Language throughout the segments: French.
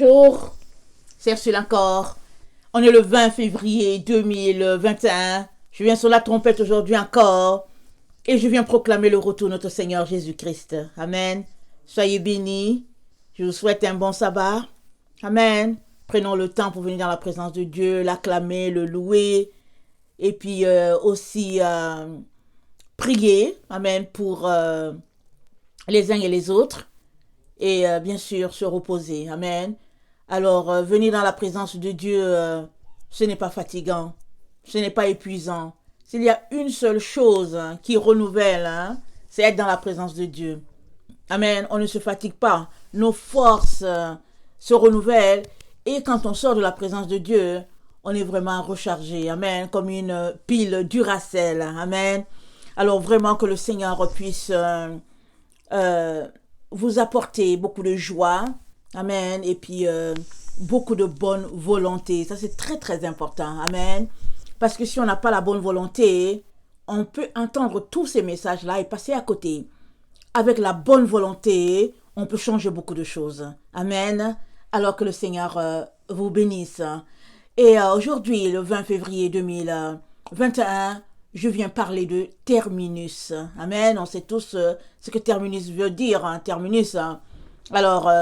Bonjour, c'est Ursule encore. On est le 20 février 2021. Je viens sur la trompette aujourd'hui encore et je viens proclamer le retour de notre Seigneur Jésus-Christ. Amen. Soyez bénis. Je vous souhaite un bon sabbat. Amen. Prenons le temps pour venir dans la présence de Dieu, l'acclamer, le louer et puis aussi prier. Amen. Pour les uns et les autres. Et bien sûr se reposer. Amen. Alors, venir dans la présence de Dieu, ce n'est pas fatigant, ce n'est pas épuisant. S'il y a une seule chose qui renouvelle, c'est être dans la présence de Dieu. Amen. On ne se fatigue pas. Nos forces se renouvellent. Et quand on sort de la présence de Dieu, on est vraiment rechargé. Amen. Comme une pile Duracell. Amen. Alors, vraiment que le Seigneur puisse vous apporter beaucoup de joie, amen, et puis beaucoup de bonne volonté. Ça, c'est très, très important, amen. Parce que si on n'a pas la bonne volonté, on peut entendre tous ces messages-là et passer à côté. Avec la bonne volonté, on peut changer beaucoup de choses, amen. Alors que le Seigneur vous bénisse. Et aujourd'hui, le 20 février 2021, je viens parler de terminus. Amen. On sait tous ce que terminus veut dire. Terminus. Alors,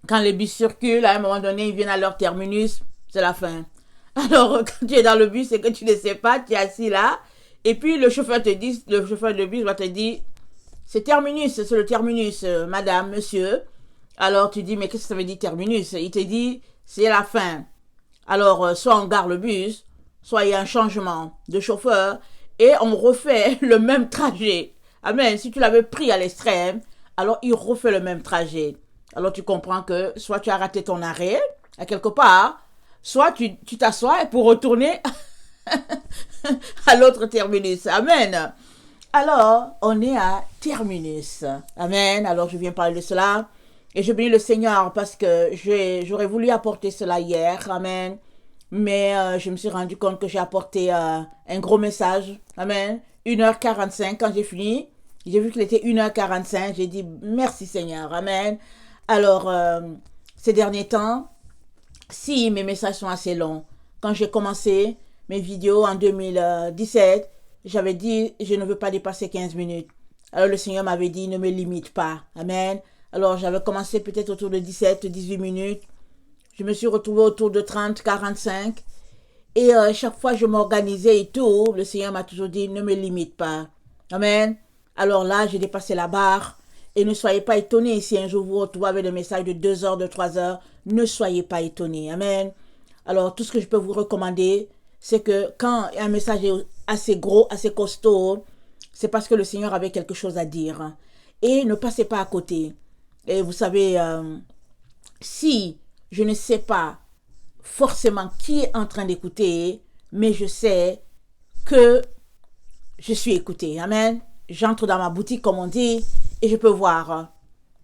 quand les bus circulent, à un moment donné, ils viennent à leur terminus, c'est la fin. Alors, quand tu es dans le bus et que tu ne sais pas, tu es assis là, et puis le chauffeur de bus va te dire, c'est terminus, c'est le terminus, madame, monsieur. Alors, tu dis, mais qu'est-ce que ça veut dire terminus? Il te dit, c'est la fin. Alors, soit on gare le bus, soit il y a un changement de chauffeur et on refait le même trajet. Amen. Si tu l'avais pris à l'extrême, alors il refait le même trajet. Alors tu comprends que soit tu as raté ton arrêt à quelque part, soit tu t'assois pour retourner à l'autre terminus. Amen. Alors, on est à terminus. Amen. Alors je viens parler de cela et je bénis le Seigneur parce que j'aurais voulu apporter cela hier. Amen. Mais je me suis rendu compte que j'ai apporté un gros message. Amen. 1h45 quand j'ai fini. J'ai vu qu'il était 1h45. J'ai dit merci Seigneur. Amen. Alors, ces derniers temps, si mes messages sont assez longs, quand j'ai commencé mes vidéos en 2017, j'avais dit je ne veux pas dépasser 15 minutes. Alors le Seigneur m'avait dit ne me limite pas. Amen. Alors j'avais commencé peut-être autour de 17-18 minutes. Je me suis retrouvée autour de 30, 45. Et chaque fois, je m'organisais et tout. Le Seigneur m'a toujours dit, ne me limite pas. Amen. Alors là, j'ai dépassé la barre. Et ne soyez pas étonnés si un jour vous vous retrouvez avec des messages de 2 heures, de 3 heures. Ne soyez pas étonnés. Amen. Alors, tout ce que je peux vous recommander, c'est que quand un message est assez gros, assez costaud, c'est parce que le Seigneur avait quelque chose à dire. Et ne passez pas à côté. Et vous savez, si je ne sais pas forcément qui est en train d'écouter, mais je sais que je suis écouté. Amen. J'entre dans ma boutique, comme on dit, et je peux voir.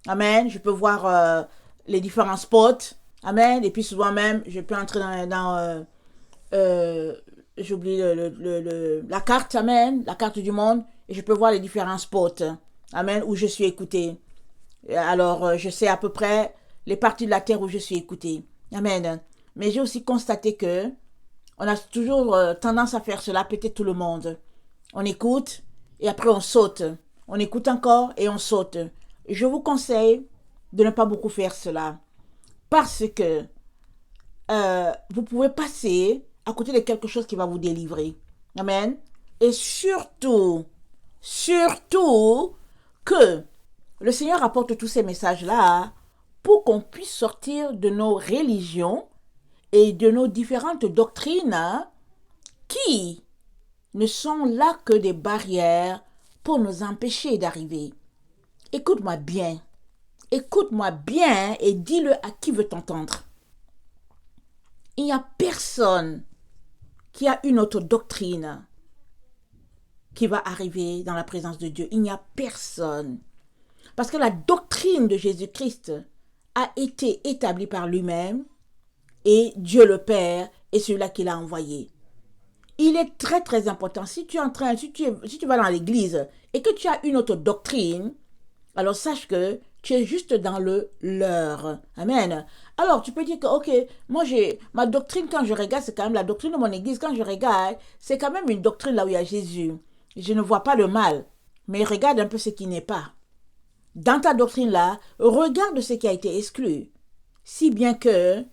Amen. Je peux voir les différents spots. Amen. Et puis souvent même, je peux entrer dans j'oublie la carte. Amen. La carte du monde. Et je peux voir les différents spots. Amen. Où je suis écouté. Alors, je sais à peu près les parties de la terre où je suis écoutée. Amen. Mais j'ai aussi constaté que on a toujours tendance à faire cela, peut-être tout le monde. On écoute et après on saute. On écoute encore et on saute. Je vous conseille de ne pas beaucoup faire cela. Parce que vous pouvez passer à côté de quelque chose qui va vous délivrer. Amen. Et surtout que le Seigneur apporte tous ces messages-là pour qu'on puisse sortir de nos religions et de nos différentes doctrines qui ne sont là que des barrières pour nous empêcher d'arriver. Écoute-moi bien et dis-le à qui veut t'entendre. Il n'y a personne qui a une autre doctrine qui va arriver dans la présence de Dieu. Il n'y a personne. Parce que la doctrine de Jésus-Christ a été établie par lui-même et Dieu le Père est celui-là qui l'a envoyé. Il est très très important. Si tu vas dans l'église et que tu as une autre doctrine, alors sache que tu es juste dans le leur. Amen. Alors, tu peux dire que, ok, moi, ma doctrine, quand je regarde, c'est quand même la doctrine de mon église. Quand je regarde, c'est quand même une doctrine là où il y a Jésus. Je ne vois pas le mal. Mais regarde un peu ce qui n'est pas. Dans ta doctrine là, regarde ce qui a été exclu. Si bien que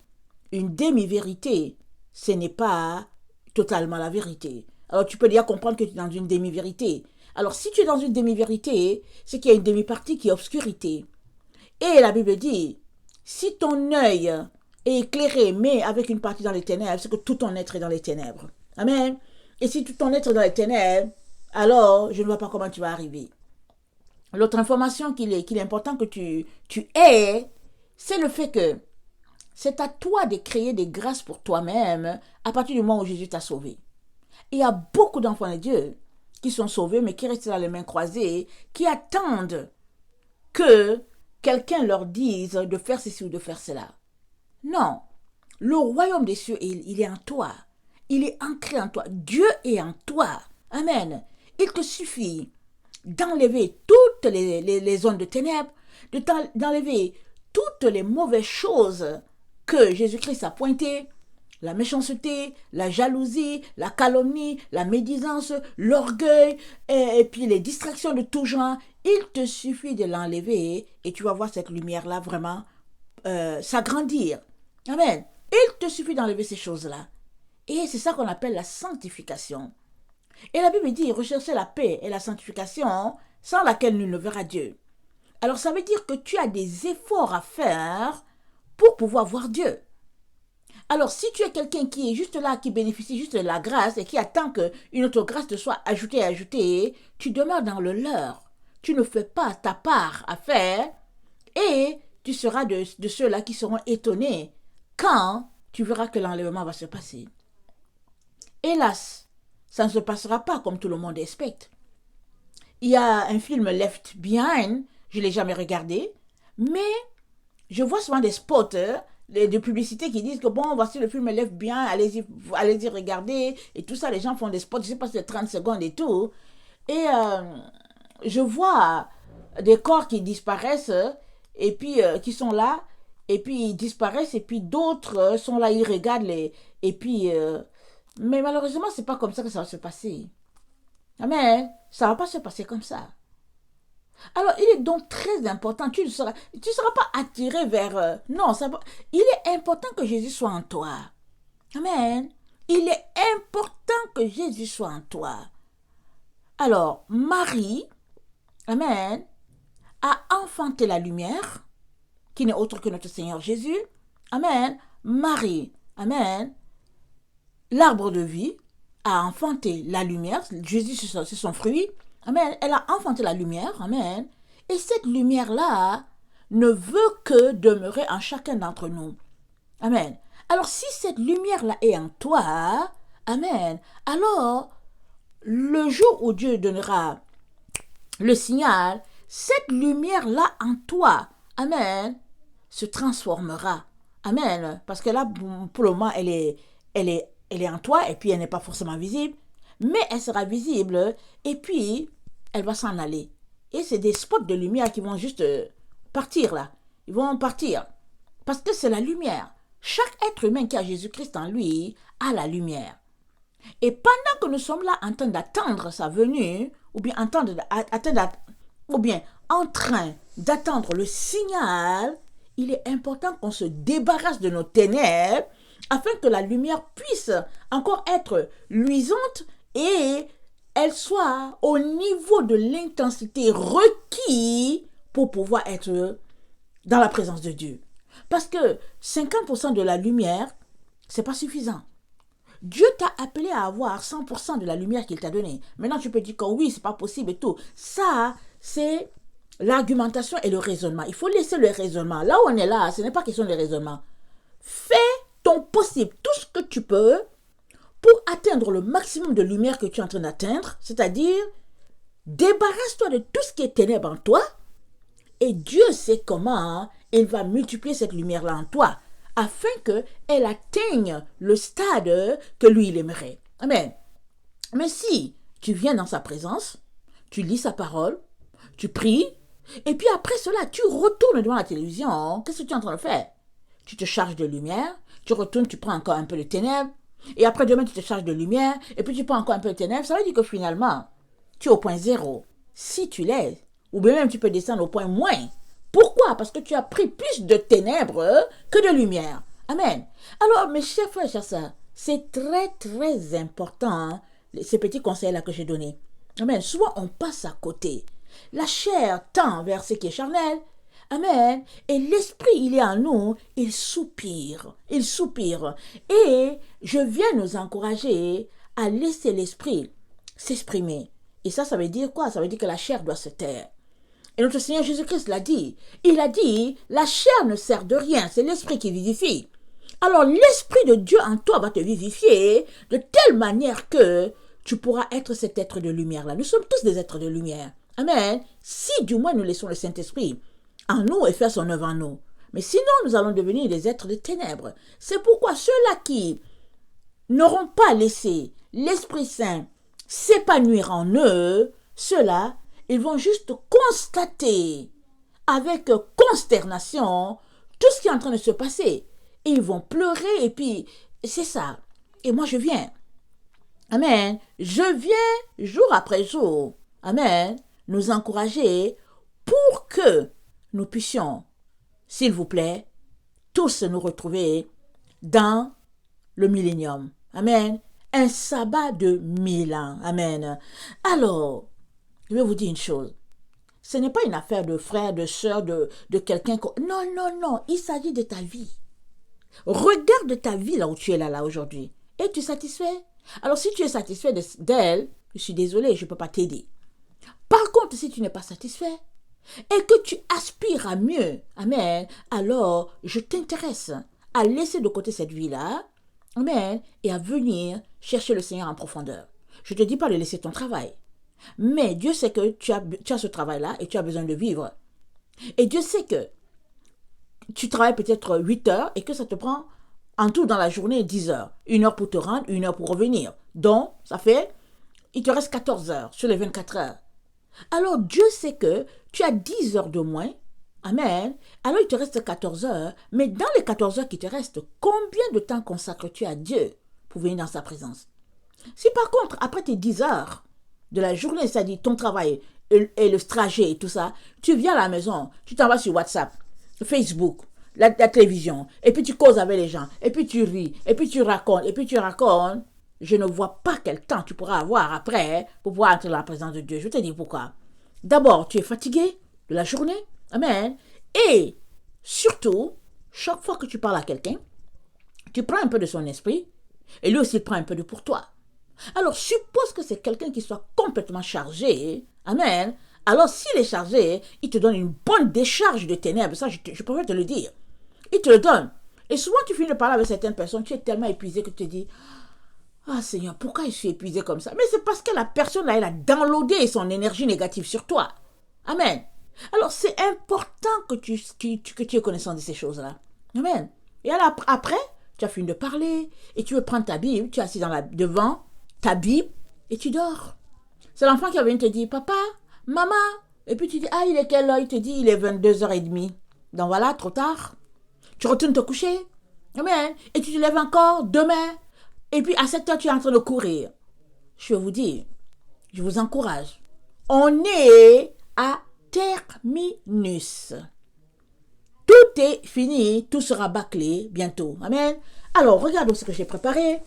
une demi-vérité, ce n'est pas totalement la vérité. Alors, tu peux déjà comprendre que tu es dans une demi-vérité. Alors, si tu es dans une demi-vérité, c'est qu'il y a une demi-partie qui est obscurité. Et la Bible dit, si ton œil est éclairé, mais avec une partie dans les ténèbres, c'est que tout ton être est dans les ténèbres. Amen. Et si tout ton être est dans les ténèbres, alors je ne vois pas comment tu vas arriver. L'autre information qu'il est important que tu aies, c'est le fait que c'est à toi de créer des grâces pour toi-même à partir du moment où Jésus t'a sauvé. Il y a beaucoup d'enfants de Dieu qui sont sauvés, mais qui restent dans les mains croisées, qui attendent que quelqu'un leur dise de faire ceci ou de faire cela. Non. Le royaume des cieux, il est en toi. Il est ancré en toi. Dieu est en toi. Amen. Il te suffit d'enlever toutes les ondes de ténèbres, d'enlever toutes les mauvaises choses que Jésus-Christ a pointées, la méchanceté, la jalousie, la calomnie, la médisance, l'orgueil, et puis les distractions de tout genre. Il te suffit de l'enlever et tu vas voir cette lumière-là vraiment s'agrandir. Amen. Il te suffit d'enlever ces choses-là. Et c'est ça qu'on appelle la sanctification. Et la Bible dit, recherchez la paix et la sanctification sans laquelle nul ne verra Dieu. Alors ça veut dire que tu as des efforts à faire pour pouvoir voir Dieu. Alors si tu es quelqu'un qui est juste là, qui bénéficie juste de la grâce et qui attend qu'une autre grâce te soit ajoutée, tu demeures dans le leurre. Tu ne fais pas ta part à faire et tu seras de ceux-là qui seront étonnés quand tu verras que l'enlèvement va se passer. Hélas, ça ne se passera pas comme tout le monde expecte. Il y a un film Left Behind, je ne l'ai jamais regardé, mais je vois souvent des spots de publicité qui disent que bon, voici le film Left Behind, allez-y regarder, et tout ça, les gens font des spots, je ne sais pas si c'est 30 secondes et tout, et je vois des corps qui disparaissent, et puis qui sont là, et puis ils disparaissent, et puis d'autres sont là, ils regardent, et puis... mais malheureusement, c'est pas comme ça que ça va se passer. Amen. Ça va pas se passer comme ça. Alors, il est donc très important, tu ne seras pas attiré vers... non, il est important que Jésus soit en toi. Amen. Il est important que Jésus soit en toi. Alors, Marie, amen, a enfanté la lumière, qui n'est autre que notre Seigneur Jésus. Amen. Marie, amen, l'arbre de vie a enfanté la lumière. Jésus, c'est son fruit. Amen. Elle a enfanté la lumière. Amen. Et cette lumière-là ne veut que demeurer en chacun d'entre nous. Amen. Alors, si cette lumière-là est en toi, amen, alors, le jour où Dieu donnera le signal, cette lumière-là en toi, amen, se transformera. Amen. Parce que là, pour le moment, elle est en toi et puis elle n'est pas forcément visible, mais elle sera visible et puis elle va s'en aller. Et c'est des spots de lumière qui vont juste partir là. Ils vont partir parce que c'est la lumière. Chaque être humain qui a Jésus-Christ en lui a la lumière. Et pendant que nous sommes là en train d'attendre sa venue, ou bien en train d'attendre le signal, il est important qu'on se débarrasse de nos ténèbres afin que la lumière puisse encore être luisante et elle soit au niveau de l'intensité requise pour pouvoir être dans la présence de Dieu. Parce que 50% de la lumière, c'est pas suffisant. Dieu t'a appelé à avoir 100% de la lumière qu'il t'a donnée. Maintenant, tu peux dire que oui, c'est pas possible et tout. Ça, c'est l'argumentation et le raisonnement. Il faut laisser le raisonnement. Là où on est là, ce n'est pas question de raisonnement. Fais ton possible, tout ce que tu peux pour atteindre le maximum de lumière que tu es en train d'atteindre, c'est-à-dire débarrasse-toi de tout ce qui est ténèbres en toi et Dieu sait comment il va multiplier cette lumière-là en toi afin qu'elle atteigne le stade que lui, il aimerait. Amen. Mais si tu viens dans sa présence, tu lis sa parole, tu pries, Et puis après cela, tu retournes devant la télévision. Qu'est-ce que tu es en train de faire? Tu te charges de lumière, tu retournes, tu prends encore un peu de ténèbres, et après demain, tu te charges de lumière, et puis tu prends encore un peu de ténèbres. Ça veut dire que finalement, tu es au point zéro. Si tu l'es, ou bien même tu peux descendre au point moins. Pourquoi? Parce que tu as pris plus de ténèbres que de lumière. Amen. Alors, mes chers frères et chers sœurs, c'est très, très important, hein, ces petits conseils-là que j'ai donnés. Amen. Souvent, on passe à côté. La chair tend vers ce qui est charnel. Amen. Et l'esprit, il est en nous, il soupire. Il soupire. Et je viens nous encourager à laisser l'esprit s'exprimer. Et ça veut dire quoi? Ça veut dire que la chair doit se taire. Et notre Seigneur Jésus-Christ l'a dit. Il a dit, la chair ne sert de rien, c'est l'esprit qui vivifie. Alors l'esprit de Dieu en toi va te vivifier de telle manière que tu pourras être cet être de lumière-là. Nous sommes tous des êtres de lumière. Amen. Si du moins nous laissons le Saint-Esprit en nous et faire son œuvre en nous. Mais sinon, nous allons devenir des êtres de ténèbres. C'est pourquoi ceux-là qui n'auront pas laissé l'Esprit Saint s'épanouir en eux, ceux-là, ils vont juste constater avec consternation tout ce qui est en train de se passer. Et ils vont pleurer et puis c'est ça. Et moi je viens. Amen. Je viens jour après jour. Amen. Nous encourager pour que nous puissions, s'il vous plaît, tous nous retrouver dans le millénium. Amen. Un sabbat de 1000 ans. Amen. Alors, je vais vous dire une chose. Ce n'est pas une affaire de frère, de soeur, de quelqu'un. Non, non, non. Il s'agit de ta vie. Regarde ta vie là où tu es là aujourd'hui. Es-tu satisfait? Alors, si tu es satisfait d'elle, je suis désolé, je ne peux pas t'aider. Par contre, si tu n'es pas satisfait et que tu aspires à mieux, amen, alors je t'intéresse à laisser de côté cette vie-là, amen, et à venir chercher le Seigneur en profondeur. Je ne te dis pas de laisser ton travail. Mais Dieu sait que tu as ce travail-là et tu as besoin de vivre. Et Dieu sait que tu travailles peut-être 8 heures et que ça te prend en tout dans la journée 10 heures. 1 heure pour te rendre, 1 heure pour revenir. Donc, ça fait, il te reste 14 heures sur les 24 heures. Alors Dieu sait que tu as 10 heures de moins. Amen. Alors il te reste 14 heures. Mais dans les 14 heures qui te restent, combien de temps consacres-tu à Dieu pour venir dans sa présence? Si par contre, après tes 10 heures de la journée, c'est-à-dire ton travail et le trajet et tout ça, tu viens à la maison, tu t'en vas sur WhatsApp, Facebook, la télévision, et puis tu causes avec les gens, et puis tu ris, et puis tu racontes, je ne vois pas quel temps tu pourras avoir après pour pouvoir entrer dans la présence de Dieu. Je vais te dire pourquoi. D'abord, tu es fatigué de la journée. Amen. Et surtout, chaque fois que tu parles à quelqu'un, tu prends un peu de son esprit et lui aussi il prend un peu de pour toi. Alors, suppose que c'est quelqu'un qui soit complètement chargé. Amen. Alors, s'il est chargé, il te donne une bonne décharge de ténèbres. Ça, je préfère te le dire. Il te le donne. Et souvent, tu finis de parler avec certaines personnes, tu es tellement épuisé que tu te dis, ah Seigneur, pourquoi je suis épuisé comme ça? Mais c'est parce que la personne là, elle a downloadé son énergie négative sur toi. Amen. Alors c'est important que tu aies connaissance de ces choses-là. Amen. Et alors après, tu as fini de parler et tu veux prendre ta Bible, tu es assis devant ta Bible et tu dors. C'est l'enfant qui vient te dire, papa, maman. Et puis tu dis, ah il est quelle heure? Il te dit, il est 22h30. Donc voilà, trop tard. Tu retournes te coucher. Amen. Et tu te lèves encore demain. Et puis à 7 heures, tu es en train de courir. Je vais vous dire, je vous encourage. On est à terminus. Tout est fini, tout sera bâclé bientôt. Amen. Alors, regardons ce que j'ai préparé.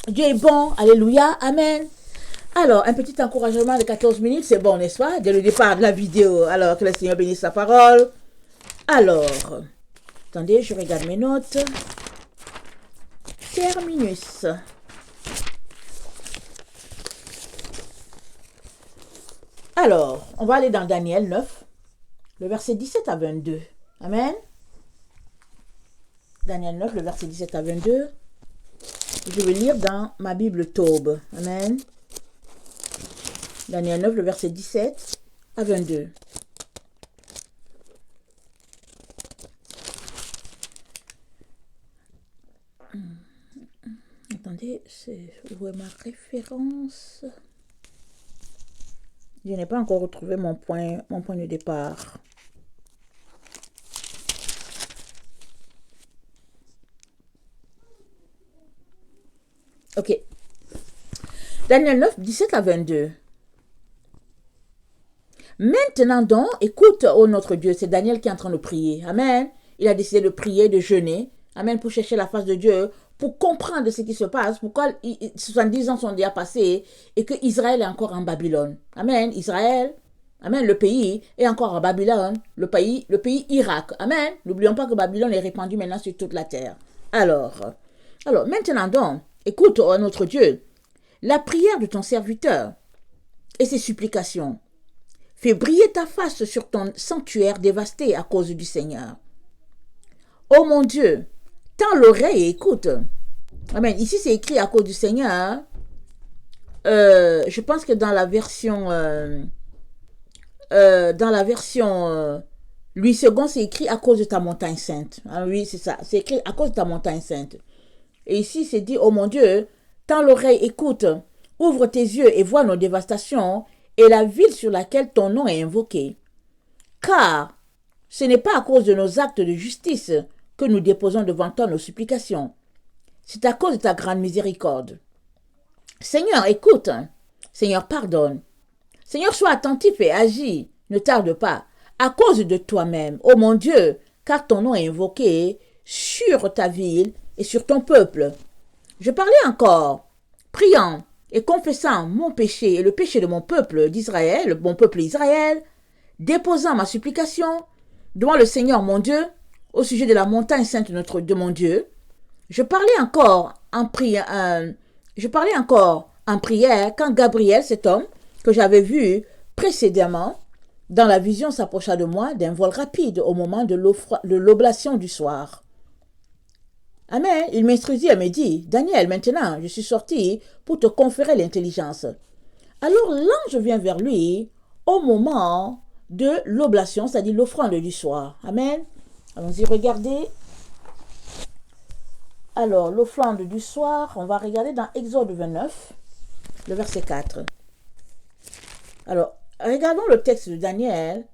Dieu est bon, alléluia, amen. Alors, un petit encouragement de 14 minutes, c'est bon, n'est-ce pas? Dès le départ de la vidéo. Alors, que le Seigneur bénisse sa parole. Alors, attendez, je regarde mes notes. Terminus. Alors, on va aller dans Daniel 9, le verset 17 à 22. Amen. Daniel 9, le verset 17 à 22. Je vais lire dans ma Bible Taube. Amen. Daniel 9, le verset 17 à 22. Attendez, où est ma référence? Je n'ai pas encore retrouvé mon point de départ. Ok. Daniel 9, 17 à 22. Maintenant donc, écoute, oh notre Dieu, c'est Daniel qui est en train de prier. Amen. Il a décidé de prier, de jeûner. Amen, pour chercher la face de Dieu, pour comprendre ce qui se passe, pourquoi 70 ans sont déjà passés et que Israël est encore en Babylone. Amen. Israël, amen, le pays est encore en Babylone, le pays Irak. Amen. N'oublions pas que Babylone est répandue maintenant sur toute la terre. Alors maintenant donc, écoute, oh notre Dieu, la prière de ton serviteur et ses supplications. Fais briller ta face sur ton sanctuaire dévasté à cause du Seigneur. Oh mon Dieu, tends l'oreille et écoute. Amen. Ici, c'est écrit à cause du Seigneur. Je pense que dans la version Louis II, c'est écrit à cause de ta montagne sainte. Ah oui, c'est ça. C'est écrit à cause de ta montagne sainte. Et ici, c'est dit, oh mon Dieu, tends l'oreille, écoute, ouvre tes yeux et vois nos dévastations et la ville sur laquelle ton nom est invoqué. Car ce n'est pas à cause de nos actes de justice que nous déposons devant toi nos supplications. C'est à cause de ta grande miséricorde. Seigneur, écoute. Seigneur, pardonne. Seigneur, sois attentif et agis. Ne tarde pas. À cause de toi-même, ô mon Dieu, car ton nom est invoqué sur ta ville et sur ton peuple. Je parlais encore, priant et confessant mon péché et le péché de mon peuple d'Israël, mon peuple Israël, déposant ma supplication devant le Seigneur mon Dieu au sujet de la montagne sainte de mon Dieu. Je parlais encore en prière quand Gabriel, cet homme que j'avais vu précédemment dans la vision, s'approcha de moi d'un vol rapide au moment de l'oblation du soir. Amen. Il m'instruisit et me dit, Daniel, maintenant, je suis sorti pour te conférer l'intelligence. Alors l'ange vient vers lui au moment de l'oblation, c'est-à-dire l'offrande du soir. Amen. Allons-y regarder. Alors, l'offrande du soir, on va regarder dans Exode 29, le verset 4. Alors, regardons le texte de Daniel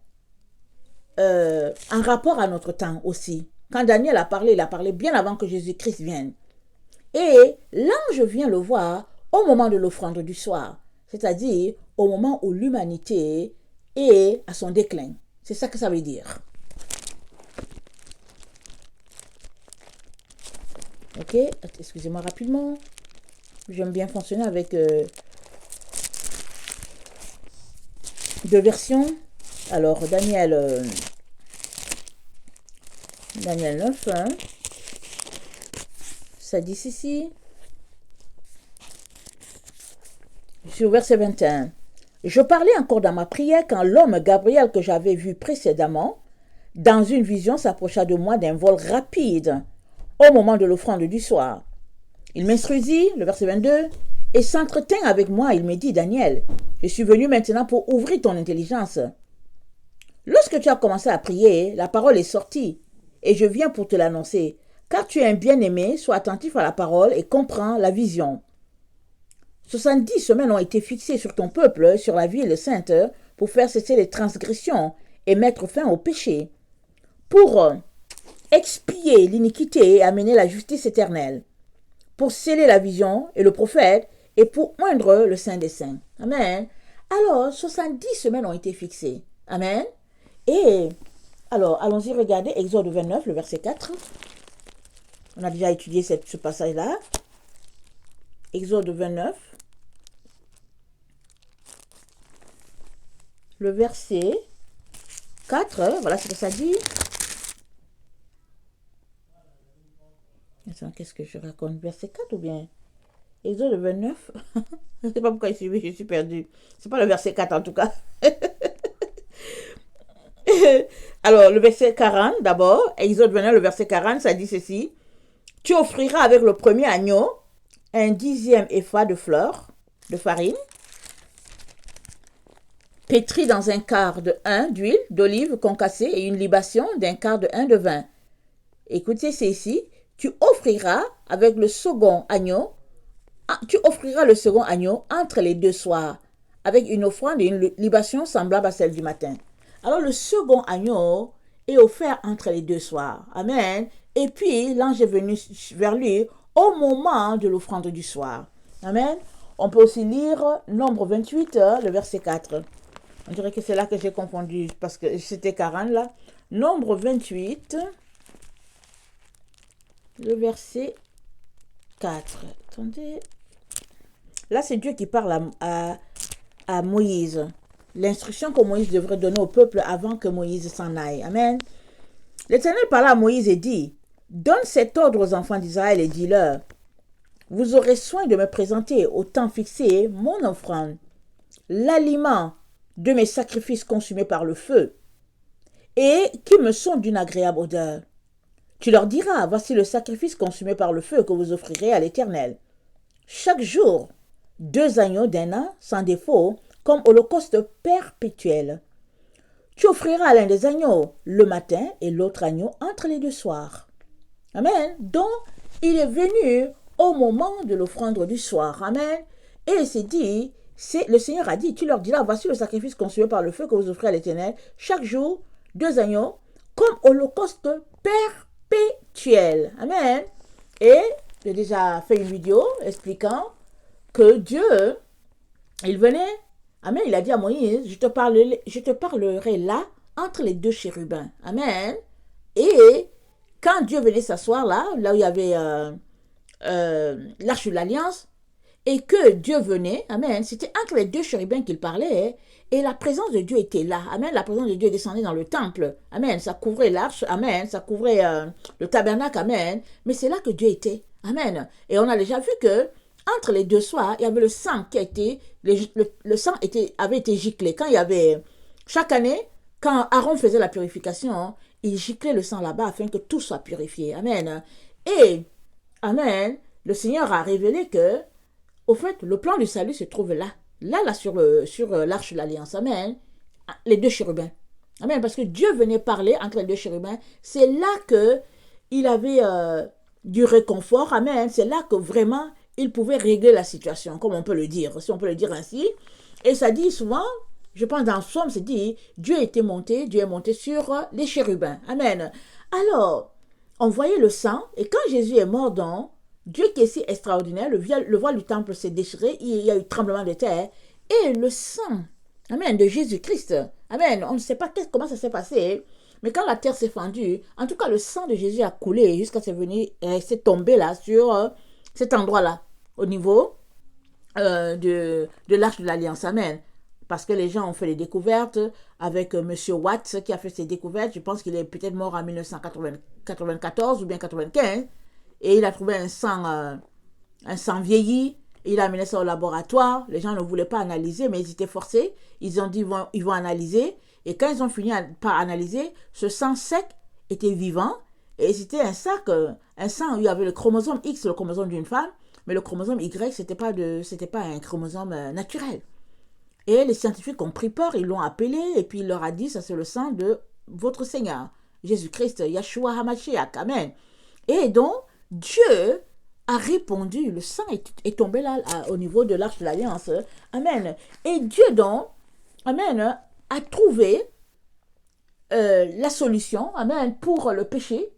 en rapport à notre temps aussi. Quand Daniel a parlé, il a parlé bien avant que Jésus-Christ vienne. Et l'ange vient le voir au moment de l'offrande du soir, c'est-à-dire au moment où l'humanité est à son déclin. C'est ça que ça veut dire. Ok, excusez-moi rapidement. J'aime bien fonctionner avec deux versions. Alors, Daniel 9, hein, ça dit ici, sur verset 21. Je parlais encore dans ma prière quand l'homme Gabriel que j'avais vu précédemment, dans une vision, s'approcha de moi d'un vol rapide au moment de l'offrande du soir. Il m'instruisit, le verset 22, et s'entretint avec moi. Il me dit, Daniel, je suis venu maintenant pour ouvrir ton intelligence. Lorsque tu as commencé à prier, la parole est sortie, et je viens pour te l'annoncer. Car tu es un bien-aimé, sois attentif à la parole et comprends la vision. 70 semaines ont été fixées sur ton peuple, sur la ville sainte, pour faire cesser les transgressions et mettre fin au péché, pour expier l'iniquité et amener la justice éternelle, pour sceller la vision et le prophète, et pour oindre le Saint des Saints. Amen. Alors, 70 semaines ont été fixées. Amen. Et, alors, allons-y regarder Exode 29, le verset 4. On a déjà étudié ce passage-là. Exode 29, le verset 4. Voilà ce que ça dit. Attends, qu'est-ce que je raconte? Verset 4 ou bien Exode 29. Je ne sais pas pourquoi je suis perdue. C'est pas le verset 4 en tout cas. Alors, le verset 40 d'abord. Exode 29, le verset 40, ça dit ceci. Tu offriras avec le premier agneau un 10e épha de fleur de farine, pétri dans un quart de 1 d'huile d'olive concassée et une libation d'un quart de 1 de vin. Écoutez, c'est ici. Tu offriras le second agneau entre les deux soirs, avec une offrande et une libation semblable à celle du matin. Alors le second agneau est offert entre les deux soirs. Amen. Et puis l'ange est venu vers lui au moment de l'offrande du soir. Amen. On peut aussi lire Nombre 28, le verset 4. On dirait que c'est là que j'ai confondu parce que c'était 40 là. Nombre 28, le verset 4. Attendez. Là, c'est Dieu qui parle à Moïse. L'instruction que Moïse devrait donner au peuple avant que Moïse s'en aille. Amen. L'Éternel parla à Moïse et dit, donne cet ordre aux enfants d'Israël et dis-leur, vous aurez soin de me présenter au temps fixé mon offrande, l'aliment de mes sacrifices consumés par le feu, et qui me sont d'une agréable odeur. Tu leur diras, voici le sacrifice consumé par le feu que vous offrirez à l'Éternel. Chaque jour, 2 agneaux d'un an, sans défaut, comme holocauste perpétuel. Tu offriras l'un des agneaux le matin et l'autre agneau entre les deux soirs. Amen. Donc, il est venu au moment de l'offrande du soir. Amen. Et c'est dit, le Seigneur a dit, tu leur diras, voici le sacrifice consumé par le feu que vous offrez à l'Éternel. Chaque jour, 2 agneaux, comme holocauste perpétuel. Amen. Et j'ai déjà fait une vidéo expliquant que Dieu, il venait, amen, il a dit à Moïse, je te parlerai là, entre les 2 chérubins. Amen. Et quand Dieu venait s'asseoir là où il y avait l'arche de l'alliance, et que Dieu venait, amen, c'était entre les 2 chérubins qu'il parlait, et la présence de Dieu était là, amen, la présence de Dieu descendait dans le temple, amen, ça couvrait l'arche, amen, ça couvrait le tabernacle, amen, mais c'est là que Dieu était, amen, et on a déjà vu que entre les 2 soirs, il y avait le sang qui a été, le sang avait été giclé, quand il y avait, chaque année, quand Aaron faisait la purification, il giclait le sang là-bas afin que tout soit purifié, amen, et, amen, le Seigneur a révélé que au fait, le plan du salut se trouve là sur l'arche de l'alliance. Amen. Les 2 chérubins. Amen. Parce que Dieu venait parler entre les 2 chérubins. C'est là que il avait du réconfort. Amen. C'est là que vraiment il pouvait régler la situation, comme on peut le dire, si on peut le dire ainsi. Et ça dit souvent, je pense dans le psaume, c'est dit, Dieu est monté sur les chérubins. Amen. Alors, on voyait le sang, et quand Jésus est mort dans Dieu qui est si extraordinaire, le voile du temple s'est déchiré, il y a eu tremblement de terre, et le sang, amen, de Jésus-Christ, amen, on ne sait pas comment ça s'est passé, mais quand la terre s'est fendue, en tout cas le sang de Jésus a coulé jusqu'à ce venir, c'est tombé là sur cet endroit-là, au niveau de l'arche de l'Alliance, amen. Parce que les gens ont fait des découvertes avec Monsieur Watts qui a fait ses découvertes, je pense qu'il est peut-être mort en 1994 ou bien 95, et il a trouvé un sang vieilli, il a amené ça au laboratoire, les gens ne voulaient pas analyser, mais ils étaient forcés, ils ont dit ils vont analyser, et quand ils ont fini par analyser, ce sang sec était vivant, et c'était un sang où il y avait le chromosome X, le chromosome d'une femme, mais le chromosome Y, c'était pas un chromosome naturel. Et les scientifiques ont pris peur, ils l'ont appelé, et puis il leur a dit, ça c'est le sang de votre Seigneur, Jésus-Christ, Yeshua HaMashiach, amen. Et donc, Dieu a répondu, le sang est tombé là au niveau de l'arche de l'alliance, amen. Et Dieu donc, amen, a trouvé la solution, amen, pour le péché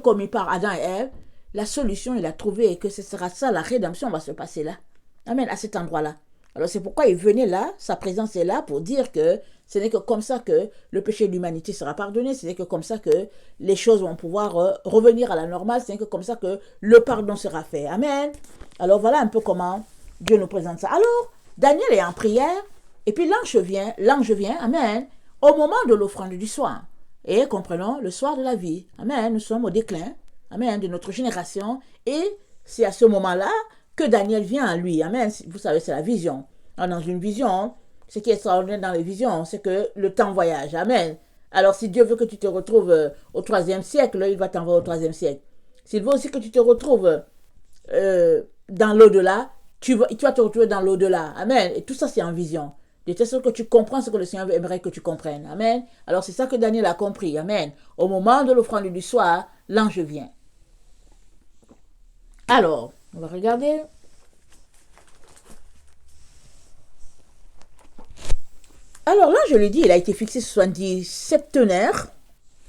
commis par Adam et Ève. La solution, il a trouvé, et que ce sera ça, la rédemption va se passer là, amen, à cet endroit-là. Alors c'est pourquoi il venait là, sa présence est là pour dire que ce n'est que comme ça que le péché de l'humanité sera pardonné, ce n'est que comme ça que les choses vont pouvoir revenir à la normale, ce n'est que comme ça que le pardon sera fait. Amen. Alors voilà un peu comment Dieu nous présente ça. Alors, Daniel est en prière, et puis l'ange vient, amen, au moment de l'offrande du soir. Et comprenons, le soir de la vie, amen, nous sommes au déclin, amen, de notre génération, et c'est à ce moment-là que Daniel vient à lui, amen, vous savez, c'est la vision. Alors, dans une vision, ce qui est extraordinaire dans les visions, c'est que le temps voyage, amen. Alors, si Dieu veut que tu te retrouves au 3e siècle, il va t'envoyer au 3e siècle. S'il veut aussi que tu te retrouves dans l'au-delà, tu vas te retrouver dans l'au-delà, amen. Et tout ça, c'est en vision. De telle sorte que tu comprends ce que le Seigneur aimerait que tu comprennes, amen. Alors, c'est ça que Daniel a compris, amen. Au moment de l'offrande du soir, l'ange vient. Alors, on va regarder. Alors là, je le dis, il a été fixé 70 septenaires.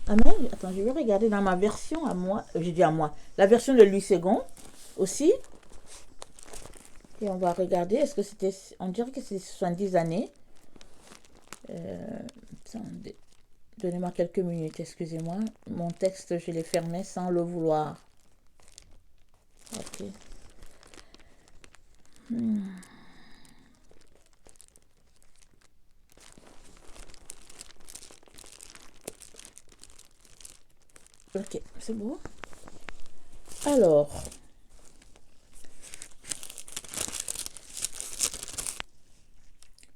Amen. Attends, je vais regarder dans ma version à moi. J'ai dit à moi. La version de Louis II aussi. Et on va regarder. Est-ce que c'était. On dirait que c'est 70 années. Attendez. Donnez-moi quelques minutes, excusez-moi. Mon texte, je l'ai fermé sans le vouloir. Ok. Ok, c'est bon.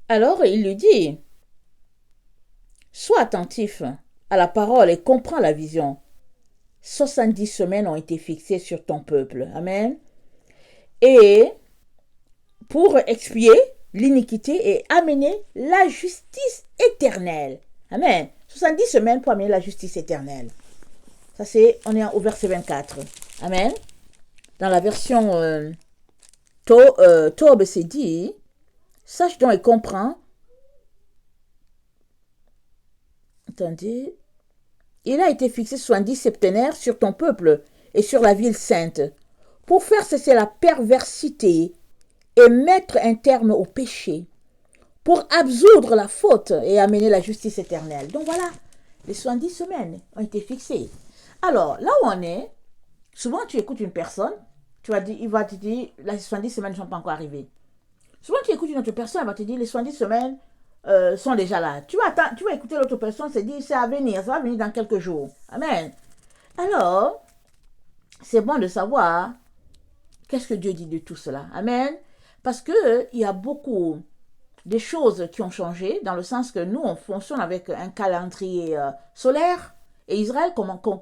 Alors, il lui dit, sois attentif à la parole et comprends la vision. 70 semaines ont été fixées sur ton peuple. Amen. Et pour expier l'iniquité et amener la justice éternelle. Amen. 70 semaines pour amener la justice éternelle. Ça c'est, on est au verset 24. Amen. Dans la version Tob, c'est dit, sache donc et comprends. Attendez. Il a été fixé 70 septénaires sur ton peuple et sur la ville sainte, pour faire cesser la perversité et mettre un terme au péché, pour absoudre la faute et amener la justice éternelle. Donc voilà, les 70 semaines ont été fixées. Alors, là où on est, souvent tu écoutes une personne, il va te dire, les 70 semaines ne sont pas encore arrivées. Souvent tu écoutes une autre personne, elle va te dire, les 70 semaines sont déjà là. Tu vas écouter l'autre personne, se dire, c'est à venir, ça va venir dans quelques jours. Amen. Alors, c'est bon de savoir qu'est-ce que Dieu dit de tout cela. Amen. Parce qu'il y a beaucoup de choses qui ont changé, dans le sens que nous, on fonctionne avec un calendrier solaire, et Israël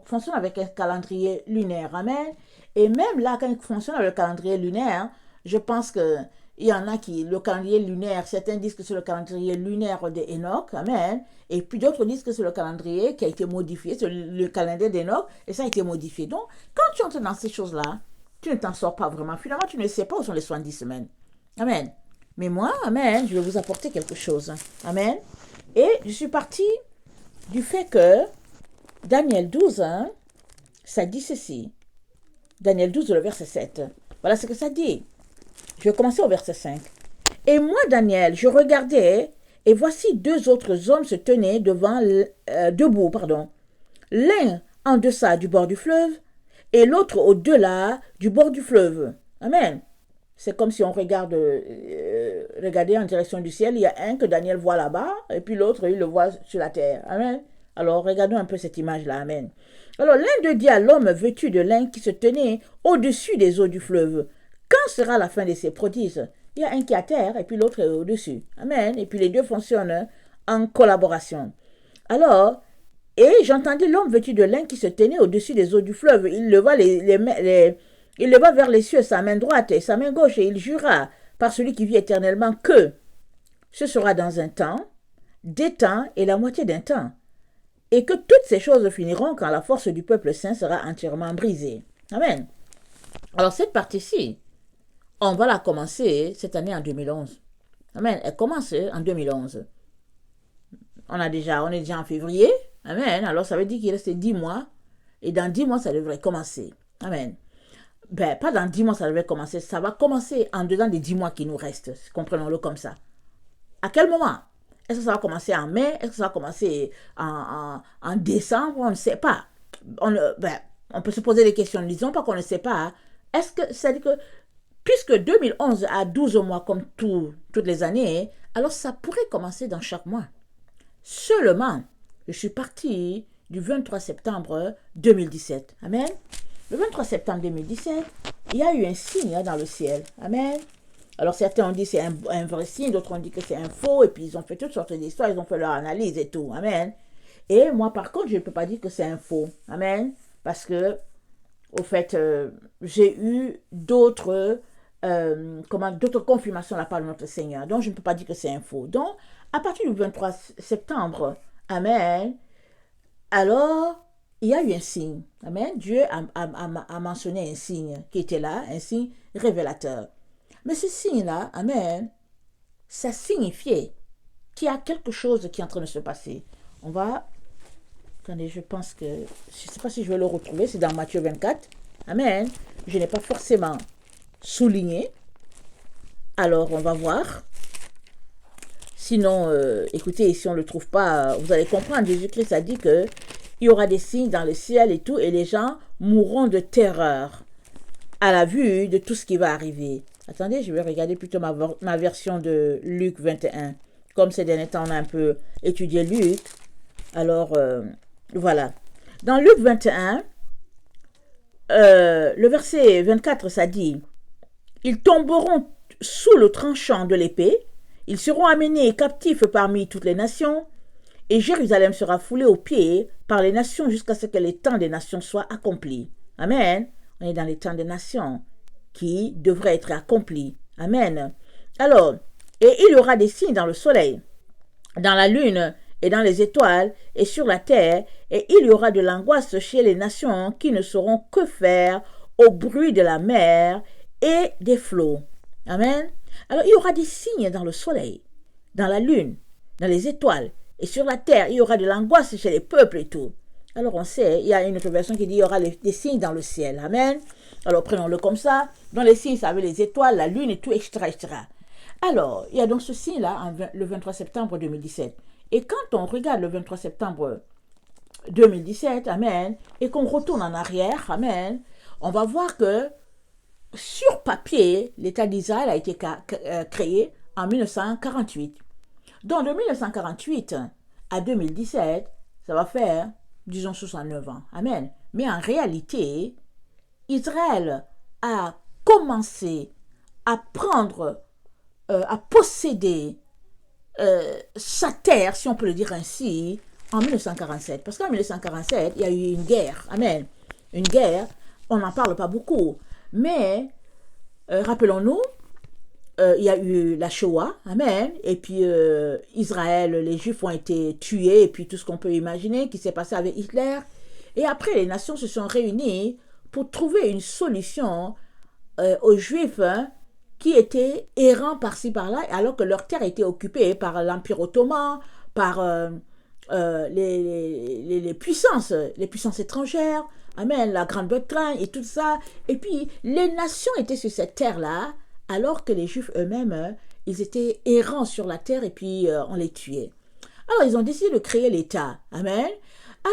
fonctionne avec un calendrier lunaire. Amen. Et même là, quand ils fonctionnent avec le calendrier lunaire, je pense que il y en a qui, le calendrier lunaire, certains disent que c'est le calendrier lunaire d'Enoch, amen, et puis d'autres disent que c'est le calendrier qui a été modifié, c'est le calendrier d'Enoch, et ça a été modifié. Donc, quand tu entres dans ces choses-là, tu ne t'en sors pas vraiment. Finalement, tu ne sais pas où sont les 70 semaines. Amen. Mais moi, amen, je vais vous apporter quelque chose. Amen. Et je suis partie du fait que Daniel 12, hein, ça dit ceci. Daniel 12, le verset 7. Voilà ce que ça dit. Je vais commencer au verset 5. Et moi, Daniel, je regardais, et voici deux autres hommes se tenaient debout. L'un en deçà du bord du fleuve, et l'autre au-delà du bord du fleuve. Amen. C'est comme si on regardait en direction du ciel. Il y a un que Daniel voit là-bas, et puis l'autre, il le voit sur la terre. Amen. Alors, regardons un peu cette image-là. Amen. Alors, l'un d'eux dit à l'homme vêtu de lin qui se tenait au-dessus des eaux du fleuve, quand sera la fin de ces prodiges? Il y a un qui est à terre et puis l'autre est au-dessus. Amen. Et puis les deux fonctionnent en collaboration. Alors, et j'entendis l'homme vêtu de lin qui se tenait au-dessus des eaux du fleuve. Il leva, il leva vers les cieux sa main droite et sa main gauche et il jura par celui qui vit éternellement que ce sera dans un temps, des temps et la moitié d'un temps, et que toutes ces choses finiront quand la force du peuple saint sera entièrement brisée. Amen. Alors cette partie-ci, on va la commencer cette année en 2011. Amen. Elle commence en 2011. On est déjà en février. Amen. Alors ça veut dire qu'il reste 10 mois. Et dans 10 mois, ça devrait commencer. Amen. Ben, pas dans 10 mois, ça devrait commencer. Ça va commencer en dedans des 10 mois qui nous restent. Comprenons-le comme ça. À quel moment? Est-ce que ça va commencer en mai? Est-ce que ça va commencer en décembre? On ne sait pas. On peut se poser des questions. Ne disons pas qu'on ne sait pas. Est-ce que ça veut dire que puisque 2011 a 12 mois comme toutes les années, alors ça pourrait commencer dans chaque mois. Seulement, je suis partie du 23 septembre 2017. Amen. Le 23 septembre 2017, il y a eu un signe dans le ciel. Amen. Alors certains ont dit que c'est un vrai signe, d'autres ont dit que c'est un faux, et puis ils ont fait toutes sortes d'histoires, ils ont fait leur analyse et tout. Amen. Et moi, par contre, je ne peux pas dire que c'est un faux. Amen. Parce que, au fait, j'ai eu d'autres confirmations de la part de notre Seigneur. Donc, je ne peux pas dire que c'est un faux. Donc, à partir du 23 septembre, amen, alors, il y a eu un signe. Amen. Dieu a mentionné un signe qui était là, un signe révélateur. Mais ce signe-là, amen, ça signifiait qu'il y a quelque chose qui est en train de se passer. On va... Attendez, je pense que... Je ne sais pas si je vais le retrouver. C'est dans Matthieu 24. Amen. Je n'ai pas forcément souligné. Alors, on va voir. Sinon, écoutez, si on ne le trouve pas, vous allez comprendre. Jésus-Christ a dit que il y aura des signes dans le ciel et tout, et les gens mourront de terreur à la vue de tout ce qui va arriver. Attendez, je vais regarder plutôt ma version de Luc 21. Comme ces derniers temps, on a un peu étudié Luc. Alors, voilà. Dans Luc 21, le verset 24, ça dit « Ils tomberont sous le tranchant de l'épée, ils seront amenés captifs parmi toutes les nations, et Jérusalem sera foulée aux pieds par les nations jusqu'à ce que les temps des nations soient accomplis. » Amen. On est dans les temps des nations qui devraient être accomplis. Amen. Alors, et il y aura des signes dans le soleil, dans la lune et dans les étoiles et sur la terre, et il y aura de l'angoisse chez les nations qui ne sauront que faire au bruit de la mer et des flots. Amen. Alors, il y aura des signes dans le soleil, dans la lune, dans les étoiles, et sur la terre, il y aura de l'angoisse chez les peuples et tout. Alors, on sait, il y a une autre version qui dit il y aura des signes dans le ciel. Amen. Alors, prenons-le comme ça. Dans les signes, ça avait les étoiles, la lune et tout, etc., etc. Alors, il y a donc ce signe-là, le 23 septembre 2017. Et quand on regarde le 23 septembre 2017, amen, et qu'on retourne en arrière, amen, on va voir que sur papier, l'État d'Israël a été créé en 1948. Donc, de 1948 à 2017, ça va faire, disons, 69 ans. Amen. Mais en réalité, Israël a commencé à prendre, à posséder sa terre, si on peut le dire ainsi, en 1947. Parce qu'en 1947, il y a eu une guerre. Amen. Une guerre, on n'en parle pas beaucoup. Mais, rappelons-nous, il y a eu la Shoah, amen, et puis Israël, les Juifs ont été tués, et puis tout ce qu'on peut imaginer qui s'est passé avec Hitler. Et après, les nations se sont réunies pour trouver une solution aux Juifs qui étaient errants par-ci par-là, alors que leur terre était occupée par l'Empire ottoman, par les puissances étrangères, amen, la Grande-Bretagne et tout ça. Et puis, les nations étaient sur cette terre-là, alors que les Juifs eux-mêmes, ils étaient errants sur la terre et puis on les tuait. Alors, ils ont décidé de créer l'État. Amen.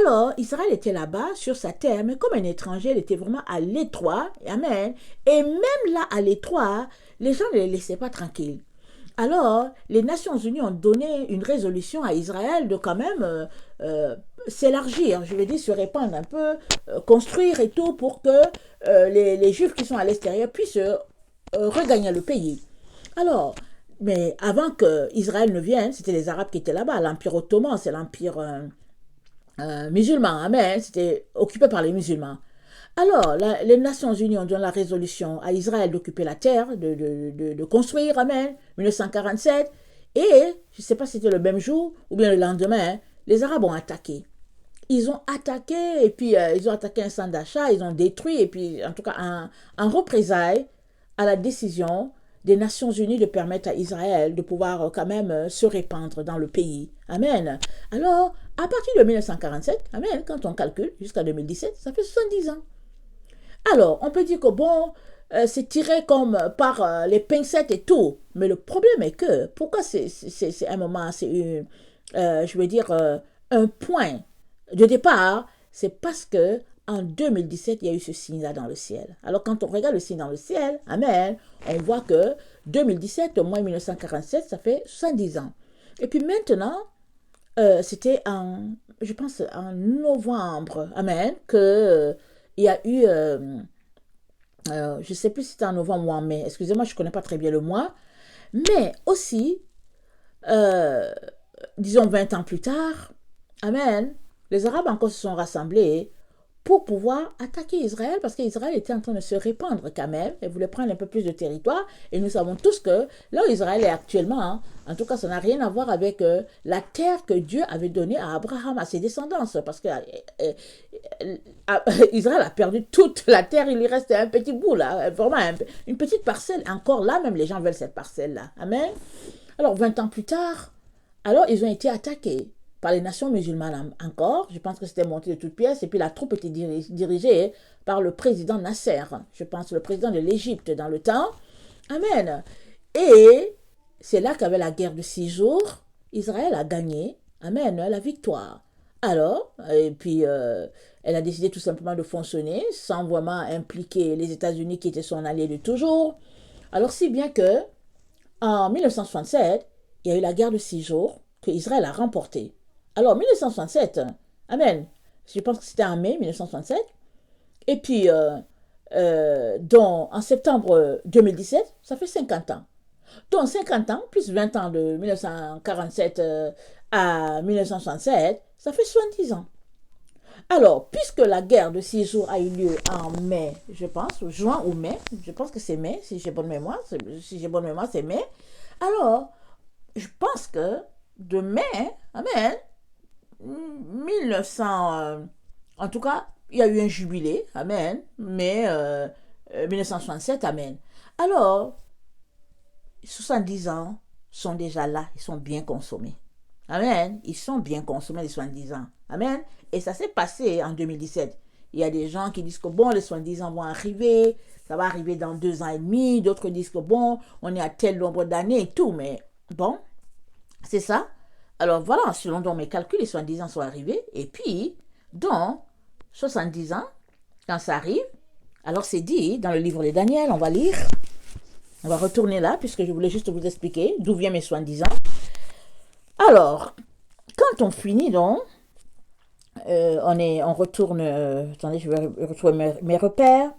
Alors, Israël était là-bas, sur sa terre, mais comme un étranger, il était vraiment à l'étroit. Amen. Et même là, à l'étroit, les gens ne les laissaient pas tranquilles. Alors, les Nations Unies ont donné une résolution à Israël de quand même s'élargir, je veux dire, se répandre un peu, construire et tout, pour que les Juifs qui sont à l'extérieur puissent regagner le pays. Alors, mais avant qu'Israël ne vienne, c'était les Arabes qui étaient là-bas. L'Empire ottoman, c'est l'Empire musulman. Amen. C'était occupé par les musulmans. Alors, les Nations Unies ont donné la résolution à Israël d'occuper la terre, de construire, amen, 1947. Et, je ne sais pas si c'était le même jour ou bien le lendemain, les Arabes ont attaqué. Ils ont attaqué, et puis ils ont attaqué un centre d'achat, ils ont détruit, et puis en tout cas, en représailles à la décision des Nations Unies de permettre à Israël de pouvoir quand même se répandre dans le pays. Amen. Alors, à partir de 1947, amen, quand on calcule jusqu'à 2017, ça fait 70 ans. Alors, on peut dire que bon, c'est tiré comme par les pincettes et tout. Mais le problème est que, pourquoi c'est un moment, c'est je veux dire, un point de départ, c'est parce que en 2017, il y a eu ce signe-là dans le ciel. Alors, quand on regarde le signe dans le ciel, amen, on voit que 2017 moins 1947, ça fait 70 ans. Et puis maintenant, c'était je pense, en novembre, amen, que il y a eu, je ne sais plus si c'était en novembre ou en mai, excusez-moi, je ne connais pas très bien le mois, mais aussi, disons 20 ans plus tard, amen, les Arabes encore se sont rassemblés pour pouvoir attaquer Israël, parce qu'Israël était en train de se répandre quand même, et voulait prendre un peu plus de territoire, et nous savons tous que là où Israël est actuellement, hein, en tout cas ça n'a rien à voir avec la terre que Dieu avait donnée à Abraham, à ses descendants, parce que Israël a perdu toute la terre, il lui reste un petit bout là, vraiment une petite parcelle, encore là même les gens veulent cette parcelle là, amen. Alors 20 ans plus tard, Alors, ils ont été attaqués par les nations musulmanes encore. Je pense que c'était monté de toutes pièces. Et puis, la troupe était dirigée par le président Nasser. Je pense le président de l'Égypte dans le temps. Amen. Et c'est là qu'avait la guerre de 6 jours. Israël a gagné. Amen. La victoire. Alors, et puis, elle a décidé tout simplement de fonctionner sans vraiment impliquer les États-Unis qui étaient son allié de toujours. Alors, si bien que en 1967, il y a eu la guerre de 6 jours que Israël a remportée. Alors, 1967, amen, je pense que c'était en mai 1967, et puis, en septembre 2017, ça fait 50 ans. Donc, 50 ans, plus 20 ans de 1947 à 1967, ça fait 70 ans. Alors, puisque la guerre de 6 jours a eu lieu en mai, je pense, ou juin ou mai, je pense que c'est mai, si j'ai bonne mémoire, c'est mai. Alors, je pense que de mai, amen, 1900, en tout cas, il y a eu un jubilé, amen, mai 1967, amen. Alors, 70 ans sont déjà là, ils sont bien consommés. Amen. Ils sont bien consommés les 70 ans. Amen. Et ça s'est passé en 2017. Il y a des gens qui disent que bon, les 70 ans vont arriver, ça va arriver dans 2 ans et demi. D'autres disent que bon, on est à tel nombre d'années et tout. Mais bon, c'est ça. Alors voilà, selon mes calculs, les 70 ans sont arrivés. Et puis, dans 70 ans, quand ça arrive, alors c'est dit dans le livre de Daniel, on va lire. On va retourner là, puisque je voulais juste vous expliquer d'où viennent mes 70 ans. Alors, quand on finit donc, on retourne, attendez, je vais retrouver mes repères.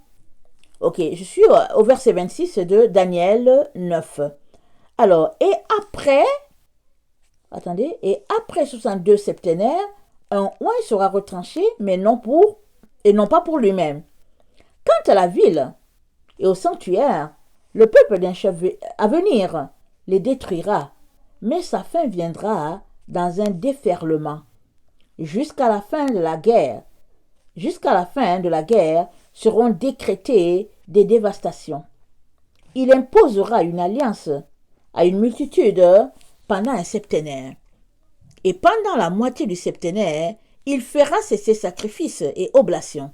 Ok, je suis au verset 26 de Daniel 9. Alors, et après 62 septénaires, un oint sera retranché, mais non pas pour lui-même. Quant à la ville et au sanctuaire, le peuple d'un chef à venir les détruira, mais sa fin viendra dans un déferlement. Jusqu'à la fin de la guerre seront décrétées des dévastations. Il imposera une alliance à une multitude pendant un septénaire. Et pendant la moitié du septénaire, il fera cesser sacrifices et oblations.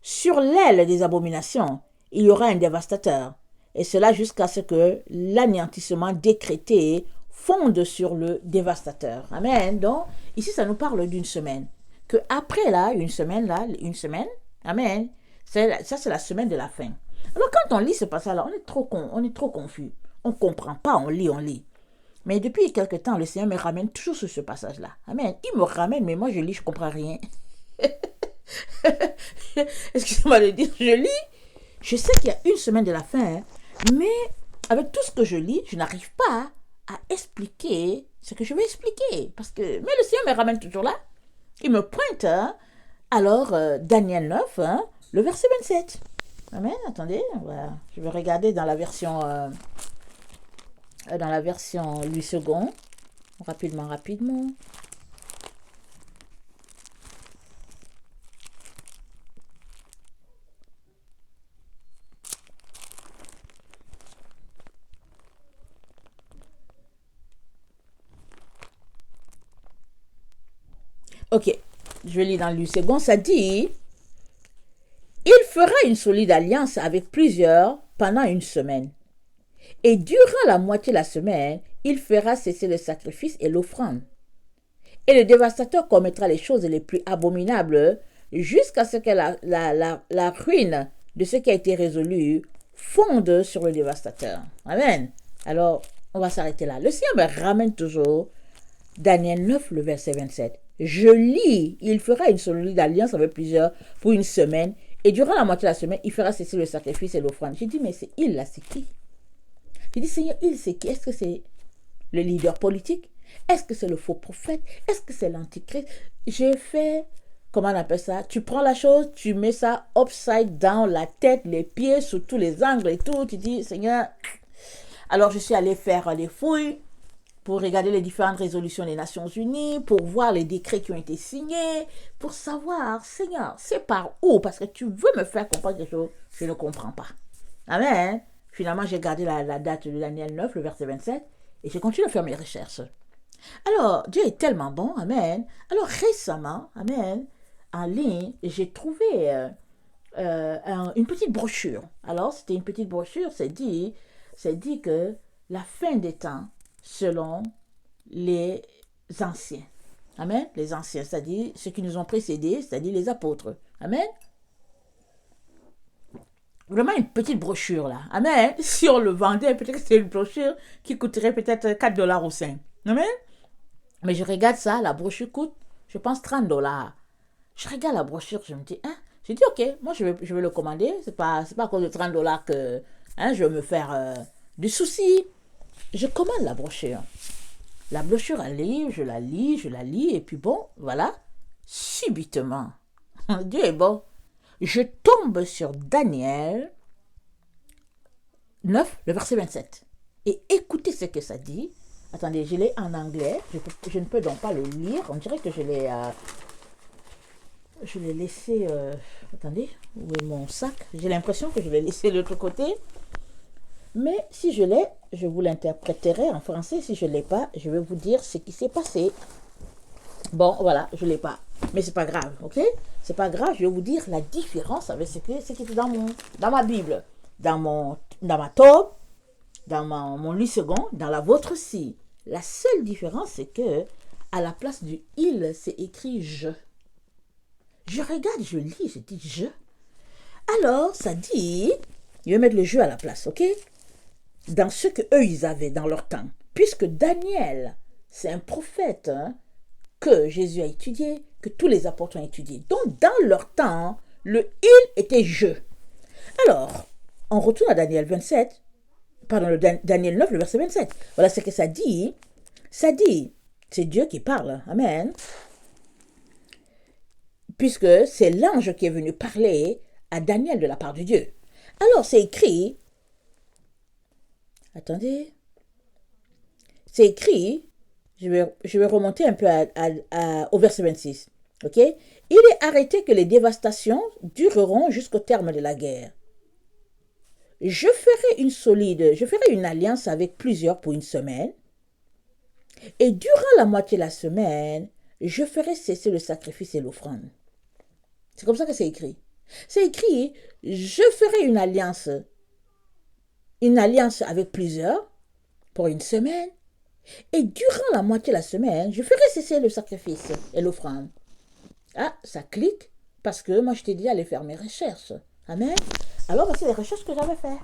Sur l'aile des abominations, il y aura un dévastateur, et cela jusqu'à ce que l'anéantissement décrété fonde sur le dévastateur. Amen. Donc, ici, ça nous parle d'une semaine. Que après une semaine, amen, ça c'est la semaine de la fin. Alors, quand on lit ce passage-là, on est trop confus. On ne comprend pas, on lit. Mais depuis quelque temps, le Seigneur me ramène toujours sur ce passage-là. Amen. Il me ramène, mais moi je lis, je ne comprends rien. Excusez-moi de dire, je lis. Je sais qu'il y a une semaine de la fin, mais avec tout ce que je lis, je n'arrive pas à expliquer ce que je veux expliquer. Mais le Seigneur me ramène toujours là. Il me pointe. Alors, Daniel 9, le verset 27. Amen. Attendez, voilà. Je vais regarder dans la version Louis II. Rapidement. Ok, je lis dans Louis II, ça dit « Il fera une solide alliance avec plusieurs pendant une semaine. Et durant la moitié de la semaine, il fera cesser le sacrifice et l'offrande. Et le dévastateur commettra les choses les plus abominables jusqu'à ce que la ruine de ce qui a été résolu fonde sur le dévastateur. » Amen. Alors, on va s'arrêter là. Le Seigneur me ramène toujours Daniel 9, le verset 27. Je lis, il fera une solide alliance avec plusieurs pour une semaine, et durant la moitié de la semaine, il fera cesser le sacrifice et l'offrande. J'ai dit, mais c'est il là, c'est qui? J'ai dit, Seigneur, il c'est qui? Est-ce que c'est le leader politique? Est-ce que c'est le faux prophète? Est-ce que c'est l'antichrist? J'ai fait, comment on appelle ça? Tu prends la chose, tu mets ça upside down, la tête, les pieds, sous tous les angles et tout. Tu dis, Seigneur. Alors, je suis allée faire les fouilles pour regarder les différentes résolutions des Nations Unies, pour voir les décrets qui ont été signés, pour savoir, Seigneur, c'est par où? Parce que tu veux me faire comprendre quelque chose, je ne comprends pas. Amen. Finalement, j'ai gardé la date de Daniel 9, le verset 27, et j'ai continué à faire mes recherches. Alors, Dieu est tellement bon, amen. Alors, récemment, amen, en ligne, j'ai trouvé une petite brochure. Alors, c'était une petite brochure, c'est dit que la fin des temps, selon les anciens. Amen. Les anciens, c'est-à-dire ceux qui nous ont précédés, c'est-à-dire les apôtres. Amen. Vraiment une petite brochure là. Amen. Si on le vendait, peut-être que c'est une brochure qui coûterait peut-être 4 dollars ou 5. Amen. Mais je regarde ça, la brochure coûte, je pense, 30 dollars. Je regarde la brochure, je me dis, hein, je dis, ok, moi je vais le commander. C'est pas à cause de 30 dollars que hein, je vais me faire du souci. Je commande la brochure. La brochure, elle lit, je la lis, et puis bon, voilà. Subitement, Dieu est bon. Je tombe sur Daniel 9, le verset 27. Et écoutez ce que ça dit. Attendez, je l'ai en anglais. Je ne peux donc pas le lire. On dirait que je l'ai laissé. Attendez, où est mon sac? J'ai l'impression que je l'ai laissé de l'autre côté. Mais si je l'ai, je vous l'interpréterai en français. Si je ne l'ai pas, je vais vous dire ce qui s'est passé. Bon, voilà, je ne l'ai pas. Mais c'est pas grave, ok? C'est pas grave, je vais vous dire la différence avec ce qui était dans ma Bible, dans ma Tob, dans mon lit second, dans la vôtre aussi. La seule différence, c'est que à la place du il, c'est écrit je. Je regarde, je lis, je dis je. Alors, ça dit, je vais mettre le je à la place, ok? Dans ce que eux ils avaient dans leur temps. Puisque Daniel, c'est un prophète hein, que Jésus a étudié, que tous les apôtres ont étudié. Donc, dans leur temps, le il était je. Alors, on retourne à Daniel 27, pardon, Daniel 9, le verset 27. Voilà ce que ça dit. Ça dit, c'est Dieu qui parle. Amen. Puisque c'est l'ange qui est venu parler à Daniel de la part de Dieu. Alors, c'est écrit, attendez, c'est écrit, je vais remonter un peu au verset 26. Ok? Il est arrêté que les dévastations dureront jusqu'au terme de la guerre. Je ferai une alliance avec plusieurs pour une semaine. Et durant la moitié de la semaine, je ferai cesser le sacrifice et l'offrande. C'est comme ça que c'est écrit. C'est écrit, je ferai une alliance avec plusieurs pour une semaine. Et durant la moitié de la semaine, je ferai cesser le sacrifice et l'offrande. Ah, ça clique parce que moi je t'ai dit d'aller faire mes recherches. Amen. Alors voici les recherches que j'avais faites.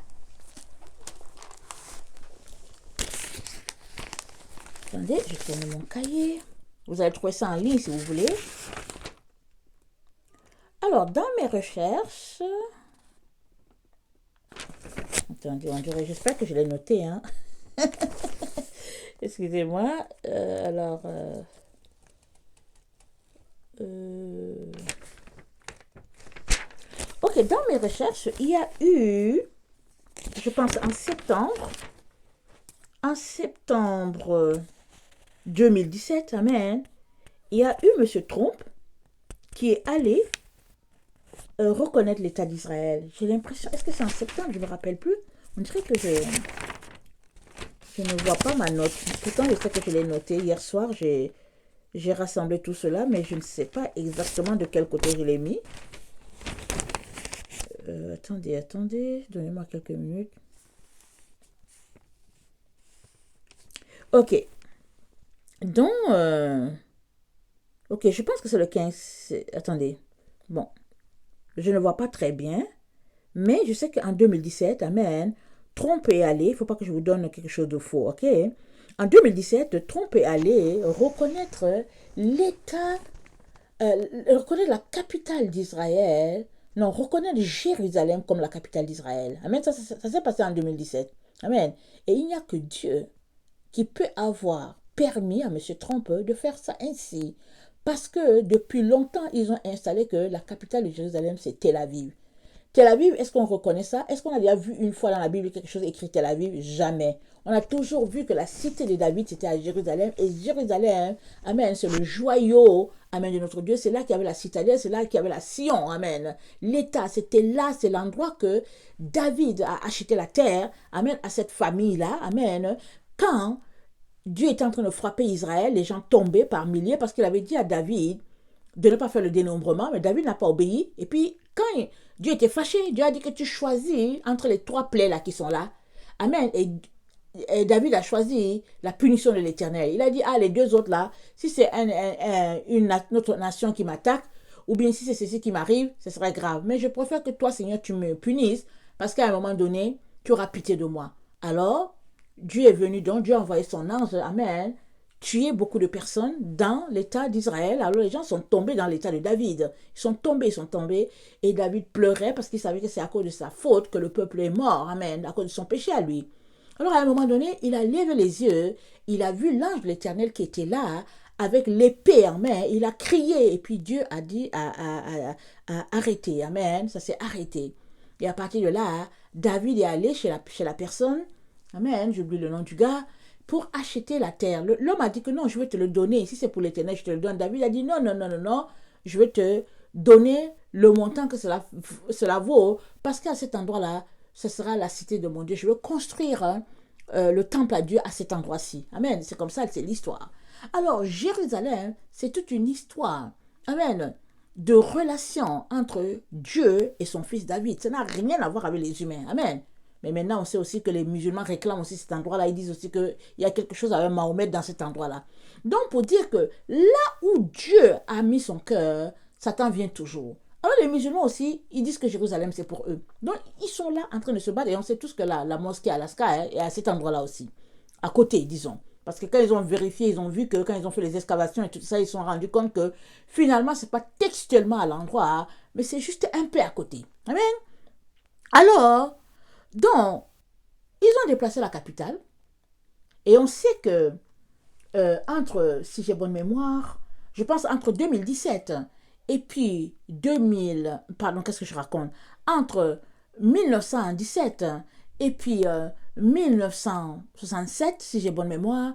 Attendez, je tourne mon cahier. Vous allez trouver ça en ligne si vous voulez. Alors, dans mes recherches... Attendez, j'espère que je l'ai noté. Hein. Excusez-moi. Ok, dans mes recherches, il y a eu, je pense en septembre 2017, amen, il y a eu M. Trump qui est allé reconnaître l'État d'Israël. J'ai l'impression, est-ce que c'est en septembre? Je ne me rappelle plus. On dirait que je ne vois pas ma note. Pourtant, je sais que je l'ai noté. Hier soir, j'ai rassemblé tout cela, mais je ne sais pas exactement de quel côté je l'ai mis. Attendez. Donnez-moi quelques minutes. Ok. Donc, ok, je pense que c'est le 15. Attendez. Bon. Je ne vois pas très bien. Mais je sais qu'en 2017, amen, Trump est allé, il ne faut pas que je vous donne quelque chose de faux, ok? En 2017, Trump est allé reconnaître l'État, reconnaître la capitale d'Israël, non, reconnaître Jérusalem comme la capitale d'Israël. Amen, ça s'est passé en 2017. Amen. Et il n'y a que Dieu qui peut avoir permis à M. Trump de faire ça ainsi. Parce que depuis longtemps, ils ont installé que la capitale de Jérusalem, c'est Tel Aviv. Tel Aviv, est-ce qu'on reconnaît ça? Est-ce qu'on a déjà vu une fois dans la Bible quelque chose écrit Tel Aviv? Jamais. On a toujours vu que la cité de David, c'était à Jérusalem. Et Jérusalem, amen, c'est le joyau, amen, de notre Dieu. C'est là qu'il y avait la citadelle, c'est là qu'il y avait la Sion, amen. L'État, c'était là, c'est l'endroit que David a acheté la terre, amen, à cette famille-là, amen. Quand Dieu était en train de frapper Israël, les gens tombaient par milliers parce qu'il avait dit à David de ne pas faire le dénombrement, mais David n'a pas obéi. Et puis, Dieu était fâché, Dieu a dit que tu choisis entre les 3 plaies là qui sont là. Amen. Et David a choisi la punition de l'Éternel. Il a dit, les 2 autres là, si c'est une autre nation qui m'attaque, ou bien si c'est ceci qui m'arrive, ce serait grave. Mais je préfère que toi, Seigneur, tu me punisses, parce qu'à un moment donné, tu auras pitié de moi. Alors, Dieu est venu, donc Dieu a envoyé son ange, amen, tuer beaucoup de personnes dans l'état d'Israël. Alors les gens sont tombés dans l'état de David. Ils sont tombés. Et David pleurait parce qu'il savait que c'est à cause de sa faute que le peuple est mort, amen, à cause de son péché à lui. Alors à un moment donné, il a levé les yeux, il a vu l'ange de l'Éternel qui était là, avec l'épée en main, il a crié, et puis Dieu a dit à arrêter, amen, ça s'est arrêté. Et à partir de là, David est allé chez la personne, amen, j'oublie le nom du gars, pour acheter la terre. L'homme a dit que non, je vais te le donner, si c'est pour l'Éternel, je te le donne. David a dit non, je vais te donner le montant que cela vaut, parce qu'à cet endroit-là, ce sera la cité de mon Dieu. Je veux construire le temple à Dieu à cet endroit-ci. Amen. C'est comme ça, c'est l'histoire. Alors, Jérusalem, c'est toute une histoire. Amen. De relation entre Dieu et son fils David. Ça n'a rien à voir avec les humains. Amen. Mais maintenant, on sait aussi que les musulmans réclament aussi cet endroit-là. Ils disent aussi qu'il y a quelque chose avec Mahomet dans cet endroit-là. Donc, pour dire que là où Dieu a mis son cœur, Satan vient toujours. Alors les musulmans aussi, ils disent que Jérusalem c'est pour eux. Donc ils sont là en train de se battre et on sait tous que la mosquée Alaska est à cet endroit-là aussi. À côté, disons. Parce que quand ils ont vérifié, ils ont vu que quand ils ont fait les excavations et tout ça, ils se sont rendus compte que finalement, ce n'est pas textuellement à l'endroit, mais c'est juste un peu à côté. Amen. Alors, donc, ils ont déplacé la capitale et on sait que si j'ai bonne mémoire, je pense entre 2017 et puis qu'est-ce que je raconte? Entre 1917 et puis 1967, si j'ai bonne mémoire,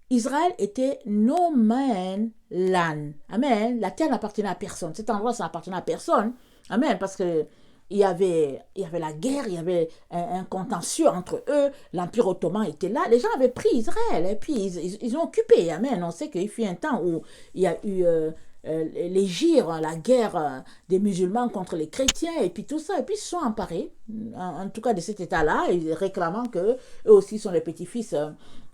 Israël était no man land. Amen. La terre n'appartenait à personne. Cet endroit, ça n'appartenait à personne. Amen. Parce que il y avait la guerre, il y avait un contentieux entre eux, l'Empire ottoman était là, les gens avaient pris Israël et puis ils ont occupé. Amen. On sait qu'il fut un temps où il y a eu les gires, la guerre des musulmans contre les chrétiens et puis tout ça, et puis ils se sont emparés, en tout cas de cet état-là, réclamant que eux aussi sont les petits-fils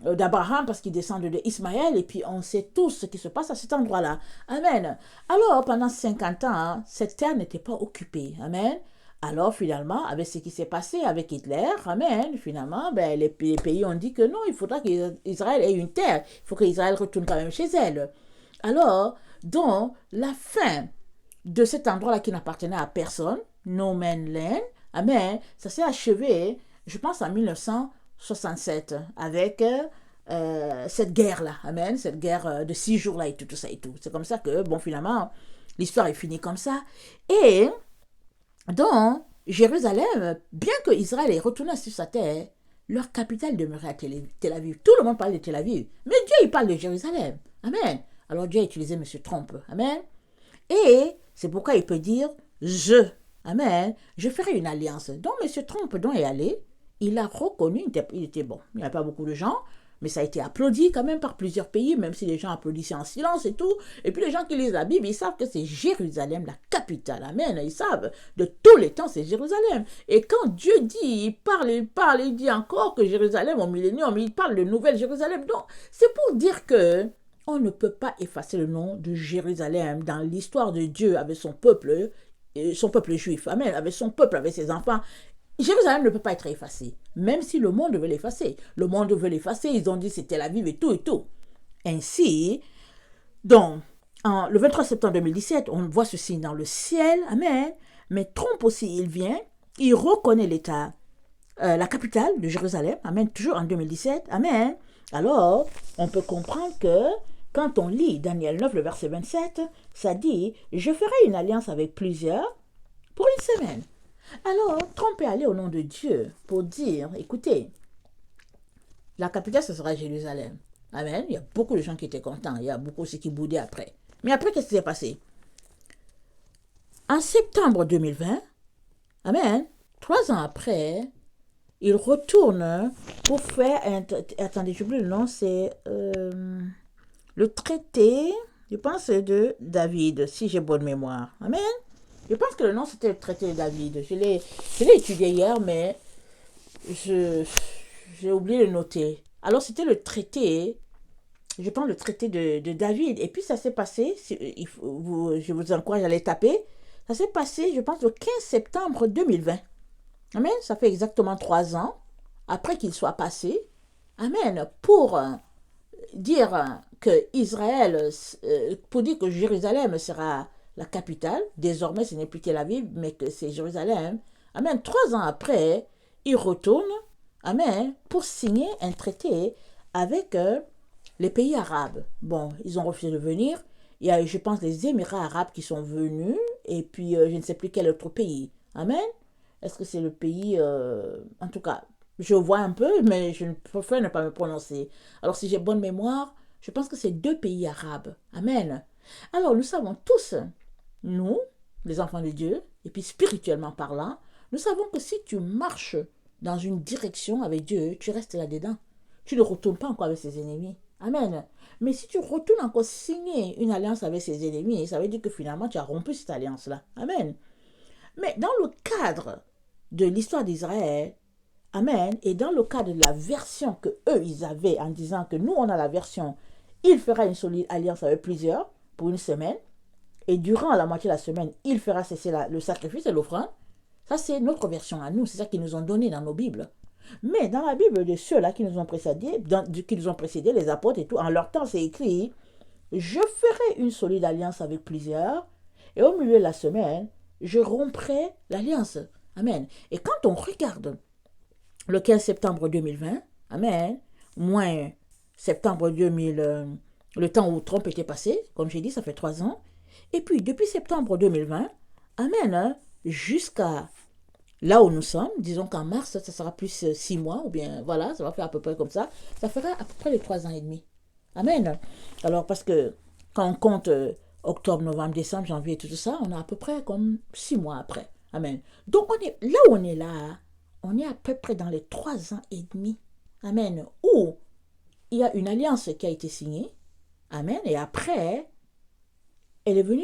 d'Abraham parce qu'ils descendent d'Ismaël, et puis on sait tous ce qui se passe à cet endroit-là. Amen. Alors, pendant 50 ans, cette terre n'était pas occupée. Amen. Alors finalement, avec ce qui s'est passé avec Hitler, amen, finalement, les pays ont dit que non, il faudra qu'Israël ait une terre, il faut qu'Israël retourne quand même chez elle. Alors, donc, la fin de cet endroit-là qui n'appartenait à personne, no man land, amen, ça s'est achevé, je pense, en 1967, avec cette guerre-là, amen, cette guerre de 6 jours-là et tout ça et tout. C'est comme ça que, bon, finalement, l'histoire est finie comme ça. Et donc, Jérusalem, bien que Israël ait retourné sur sa terre, leur capitale demeurait à Tel Aviv. Tout le monde parle de Tel Aviv, mais Dieu, il parle de Jérusalem. Amen. Alors Dieu a utilisé M. Trump. Amen. Et c'est pourquoi il peut dire amen, je ferai une alliance. Donc M. Trump est allé, il a reconnu, il était bon, il n'y a pas beaucoup de gens, mais ça a été applaudi quand même par plusieurs pays, même si les gens applaudissaient en silence et tout. Et puis les gens qui lisent la Bible, ils savent que c'est Jérusalem, la capitale. Amen. Ils savent, de tous les temps, c'est Jérusalem. Et quand Dieu dit, il dit encore que Jérusalem, au millénium, il parle de Nouvelle Jérusalem. Donc, c'est pour dire que on ne peut pas effacer le nom de Jérusalem dans l'histoire de Dieu avec son peuple juif. Amen. Avec son peuple, avec ses enfants. Jérusalem ne peut pas être effacée, même si le monde veut l'effacer. Le monde veut l'effacer, ils ont dit c'est Tel Aviv et tout et tout. Ainsi, donc, le 23 septembre 2017, on voit ceci dans le ciel, amen. Mais Trump aussi, il vient, il reconnaît l'État, la capitale de Jérusalem, amen, toujours en 2017, amen. Alors, on peut comprendre que quand on lit Daniel 9, le verset 27, ça dit « Je ferai une alliance avec plusieurs pour une semaine. » Alors, Trump est allé au nom de Dieu pour dire, écoutez, la capitale, ce sera Jérusalem. Amen. Il y a beaucoup de gens qui étaient contents. Il y a beaucoup aussi qui boudaient après. Mais après, qu'est-ce qui s'est passé? En septembre 2020, amen, 3 ans après, il retourne pour faire... Attendez, j'oublie le nom, c'est le traité, je pense, de David, si j'ai bonne mémoire. Amen. Je pense que le nom, c'était le traité de David. Je l'ai étudié hier, mais je, j'ai oublié de le noter. Alors, c'était le traité, je pense, le traité de David. Et puis, ça s'est passé, je vous encourage à les taper, ça s'est passé, je pense, le 15 septembre 2020. Amen. Ça fait exactement 3 ans après qu'il soit passé. Amen. Pour dire que Israël, pour dire que Jérusalem sera la capitale, désormais ce n'est plus Tel Aviv, mais que c'est Jérusalem. Amen. 3 ans après, il retourne, amen, pour signer un traité avec les pays arabes. Bon, ils ont refusé de venir. Il y a, je pense, les Émirats arabes qui sont venus, et puis je ne sais plus quel autre pays. Amen. Est-ce que c'est le pays, en tout cas, je vois un peu, mais je préfère ne pas me prononcer. Alors, si j'ai bonne mémoire, je pense que c'est 2 pays arabes. Amen. Alors, nous savons tous, nous, les enfants de Dieu, et puis spirituellement parlant, nous savons que si tu marches dans une direction avec Dieu, tu restes là-dedans. Tu ne retournes pas encore avec ses ennemis. Amen. Mais si tu retournes encore signer une alliance avec ses ennemis, ça veut dire que finalement, tu as rompu cette alliance-là. Amen. Mais dans le cadre de l'histoire d'Israël, amen, et dans le cadre de la version que eux ils avaient en disant que nous on a la version, il fera une solide alliance avec plusieurs pour une semaine, et durant la moitié de la semaine, il fera cesser le sacrifice et l'offrande. Ça c'est notre version à nous, c'est ça qu'ils nous ont donné dans nos Bibles. Mais dans la Bible de ceux-là qui nous ont précédés, les apôtres et tout, en leur temps c'est écrit, je ferai une solide alliance avec plusieurs, et au milieu de la semaine, je romprai l'alliance. Amen. Et quand on regarde le 15 septembre 2020, amen, moins septembre 2000, le temps où Trump était passé, comme j'ai dit, ça fait 3 ans. Et puis, depuis septembre 2020, amen, jusqu'à là où nous sommes, disons qu'en mars, ça sera plus 6 mois, ou bien voilà, ça va faire à peu près comme ça fera à peu près les 3 ans et demi. Amen. Alors, parce que quand on compte octobre, novembre, décembre, janvier, tout ça, on a à peu près comme 6 mois après. Amen. Donc, là où on est à peu près dans les 3 ans et demi. Amen. Où il y a une alliance qui a été signée. Amen. Et après, elle est venue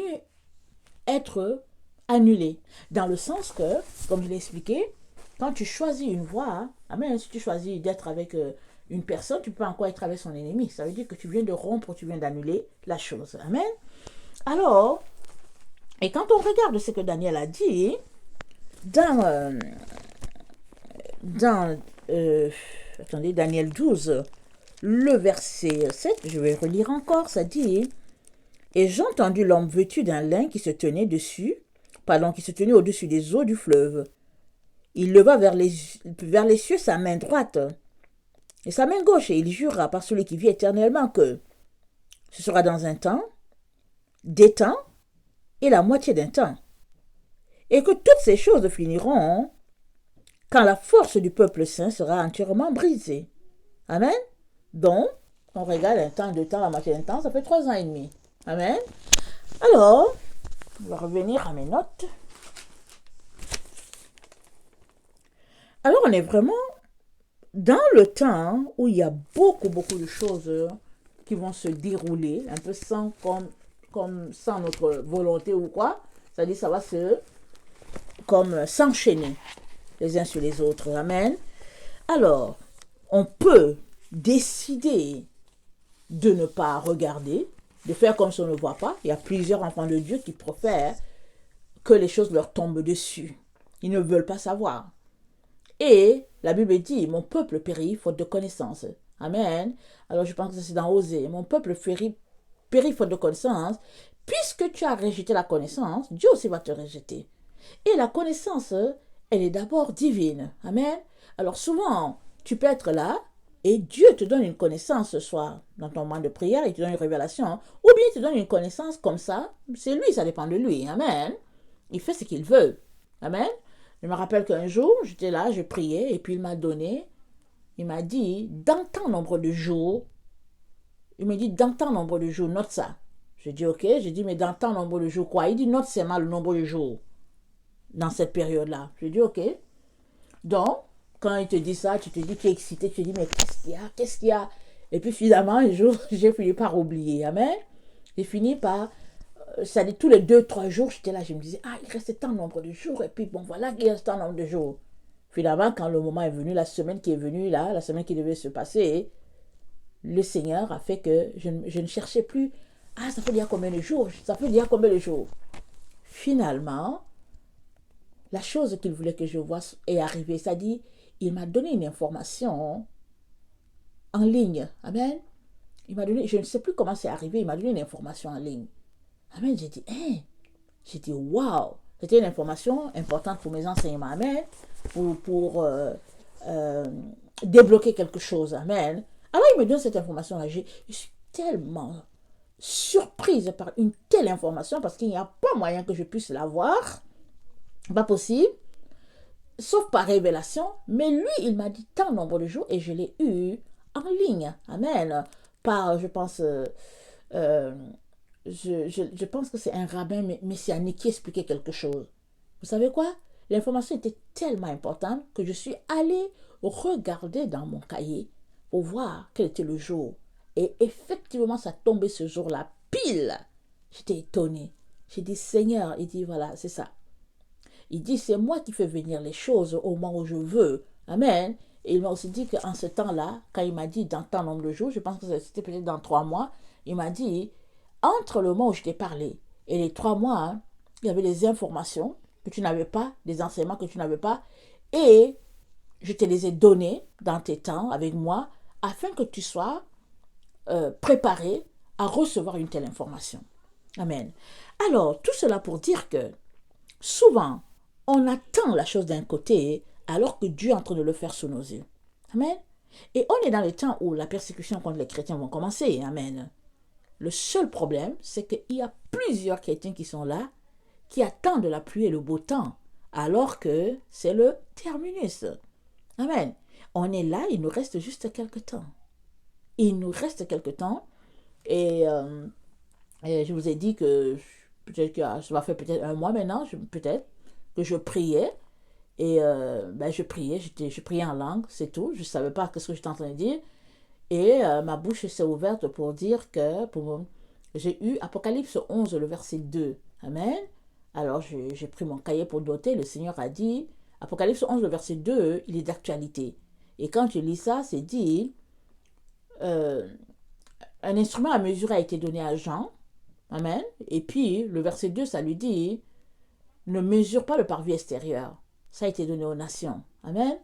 être annulée. Dans le sens que, comme je l'ai expliqué, quand tu choisis une voie, amen, si tu choisis d'être avec une personne, tu peux encore être avec son ennemi. Ça veut dire que tu viens de rompre, tu viens d'annuler la chose. Amen. Alors, et quand on regarde ce que Daniel a dit, dans attendez, Daniel 12, le verset 7, je vais relire encore, ça dit, et j'ai entendu l'homme vêtu d'un lin qui se tenait au-dessus des eaux du fleuve. Il leva vers les cieux sa main droite et sa main gauche, et il jura par celui qui vit éternellement que ce sera dans un temps, des temps et la moitié d'un temps, et que toutes ces choses finiront quand la force du peuple saint sera entièrement brisée. Amen. Donc, on regarde un temps, 2 temps, la moitié d'un temps, ça fait 3 ans et demi. Amen. Alors, on va revenir à mes notes. Alors, on est vraiment dans le temps où il y a beaucoup, beaucoup de choses qui vont se dérouler, un peu sans notre volonté ou quoi. C'est-à-dire, ça va s'enchaîner les uns sur les autres. Amen. Alors, on peut décider de ne pas regarder, de faire comme si on ne voit pas. Il y a plusieurs enfants de Dieu qui préfèrent que les choses leur tombent dessus. Ils ne veulent pas savoir. Et la Bible dit, mon peuple périt faute de connaissance. Amen. Alors je pense que c'est dans Osée. Mon peuple périt faute de connaissance. Puisque tu as rejeté la connaissance, Dieu aussi va te rejeter. Et la connaissance, elle est d'abord divine. Amen. Alors souvent, tu peux être là et Dieu te donne une connaissance, soit dans ton moment de prière, il te donne une révélation, ou bien il te donne une connaissance comme ça. C'est lui, ça dépend de lui. Amen. Il fait ce qu'il veut. Amen. Je me rappelle qu'un jour, j'étais là, je priais, et puis il m'a dit, dans tant nombre de jours, note ça. J'ai dit, ok, j'ai dit, mais dans tant nombre de jours, quoi? Il dit, note seulement le nombre de jours dans cette période-là. J'ai dit, ok. Donc, quand il te dit ça, tu te dis, tu es excité, tu te dis, mais qu'est-ce qu'il y a? Qu'est-ce qu'il y a? Et puis finalement, un jour, j'ai fini par oublier. Amen. J'ai fini par, ça dit tous les 2-3 jours, j'étais là, je me disais, ah, il reste tant nombre de jours. Et puis bon, voilà, il reste tant nombre de jours. Finalement, quand le moment est venu, la semaine qui est venue, là, la semaine qui devait se passer, le Seigneur a fait que je ne cherchais plus, ah, ça fait déjà combien de jours? Ça fait déjà combien de jours? Finalement, la chose qu'il voulait que je voie est arrivée. C'est-à-dire, il m'a donné une information en ligne. Amen. Il m'a donné, je ne sais plus comment c'est arrivé, il m'a donné une information en ligne. Amen. J'ai dit, hein? J'ai dit, waouh! C'était une information importante pour mes enseignements. Amen. Pour débloquer quelque chose. Amen. Alors, il me donne cette information-là. Je suis tellement surprise par une telle information parce qu'il n'y a pas moyen que je puisse l'avoir. Pas possible, sauf par révélation, mais lui, il m'a dit tant nombre de jours et je l'ai eu en ligne. Amen. Par, je pense, je pense que c'est un rabbin messianique qui expliquait quelque chose. Vous savez quoi? L'information était tellement importante que je suis allée regarder dans mon cahier pour voir quel était le jour. Et effectivement, ça tombait ce jour-là, pile. J'étais étonnée. J'ai dit, Seigneur, il dit, voilà, c'est ça. Il dit, c'est moi qui fais venir les choses au moment où je veux. Amen. Et il m'a aussi dit qu'en ce temps-là, quand il m'a dit dans tant nombre de jours, je pense que c'était peut-être dans 3 mois, il m'a dit, entre le moment où je t'ai parlé et les 3 mois, hein, il y avait des informations que tu n'avais pas, des enseignements que tu n'avais pas, et je te les ai donnés dans tes temps avec moi, afin que tu sois préparé à recevoir une telle information. Amen. Alors, tout cela pour dire que souvent, on attend la chose d'un côté alors que Dieu est en train de le faire sous nos yeux. Amen. Et on est dans le temps où la persécution contre les chrétiens va commencer. Amen. Le seul problème, c'est qu'il y a plusieurs chrétiens qui sont là, qui attendent la pluie et le beau temps, alors que c'est le terminus. Amen. On est là, il nous reste juste quelques temps. Il nous reste quelques temps. Et je vous ai dit que peut-être que ça va faire peut-être 1 mois maintenant, peut-être, que je priais. Et je priais, je priais en langue, c'est tout. Je ne savais pas ce que j'étais en train de dire. Et ma bouche s'est ouverte pour dire que j'ai eu Apocalypse 11, le verset 2. Amen. Alors j'ai pris mon cahier pour noter. Le Seigneur a dit, Apocalypse 11, le verset 2, il est d'actualité. Et quand je lis ça, c'est dit, un instrument à mesurer a été donné à Jean. Amen. Et puis, le verset 2, ça lui dit, ne mesure pas le parvis extérieur. Ça a été donné aux nations. Amen.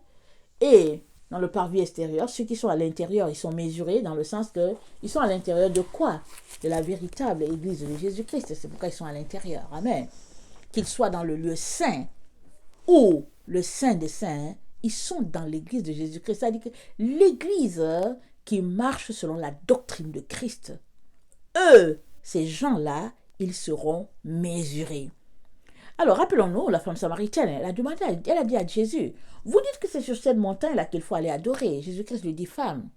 Et dans le parvis extérieur, ceux qui sont à l'intérieur, ils sont mesurés dans le sens que ils sont à l'intérieur de quoi? De la véritable Église de Jésus-Christ. C'est pourquoi ils sont à l'intérieur. Amen. Qu'ils soient dans le lieu saint ou le saint des saints, ils sont dans l'Église de Jésus-Christ. C'est-à-dire que l'Église qui marche selon la doctrine de Christ, eux, ces gens-là, ils seront mesurés. Alors, rappelons-nous, la femme samaritaine, elle a dit à Jésus, vous dites que c'est sur cette montagne-là qu'il faut aller adorer. Jésus-Christ lui dit, femme,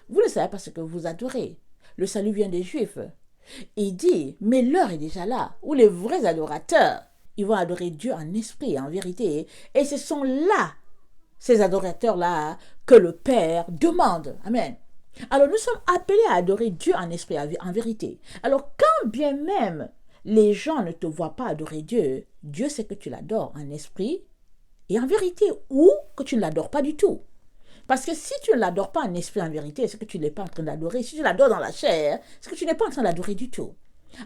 vous ne savez pas ce que vous adorez. Le salut vient des Juifs. Il dit, mais l'heure est déjà là, où les vrais adorateurs, ils vont adorer Dieu en esprit et en vérité. Et ce sont là, ces adorateurs-là, que le Père demande. Amen. Alors, nous sommes appelés à adorer Dieu en esprit et en vérité. Alors, quand bien même les gens ne te voient pas adorer Dieu, Dieu sait que tu l'adores en esprit et en vérité, ou que tu ne l'adores pas du tout. Parce que si tu ne l'adores pas en esprit et en vérité, c'est que tu n'es pas en train d'adorer. Si tu l'adores dans la chair, c'est que tu n'es pas en train d'adorer du tout.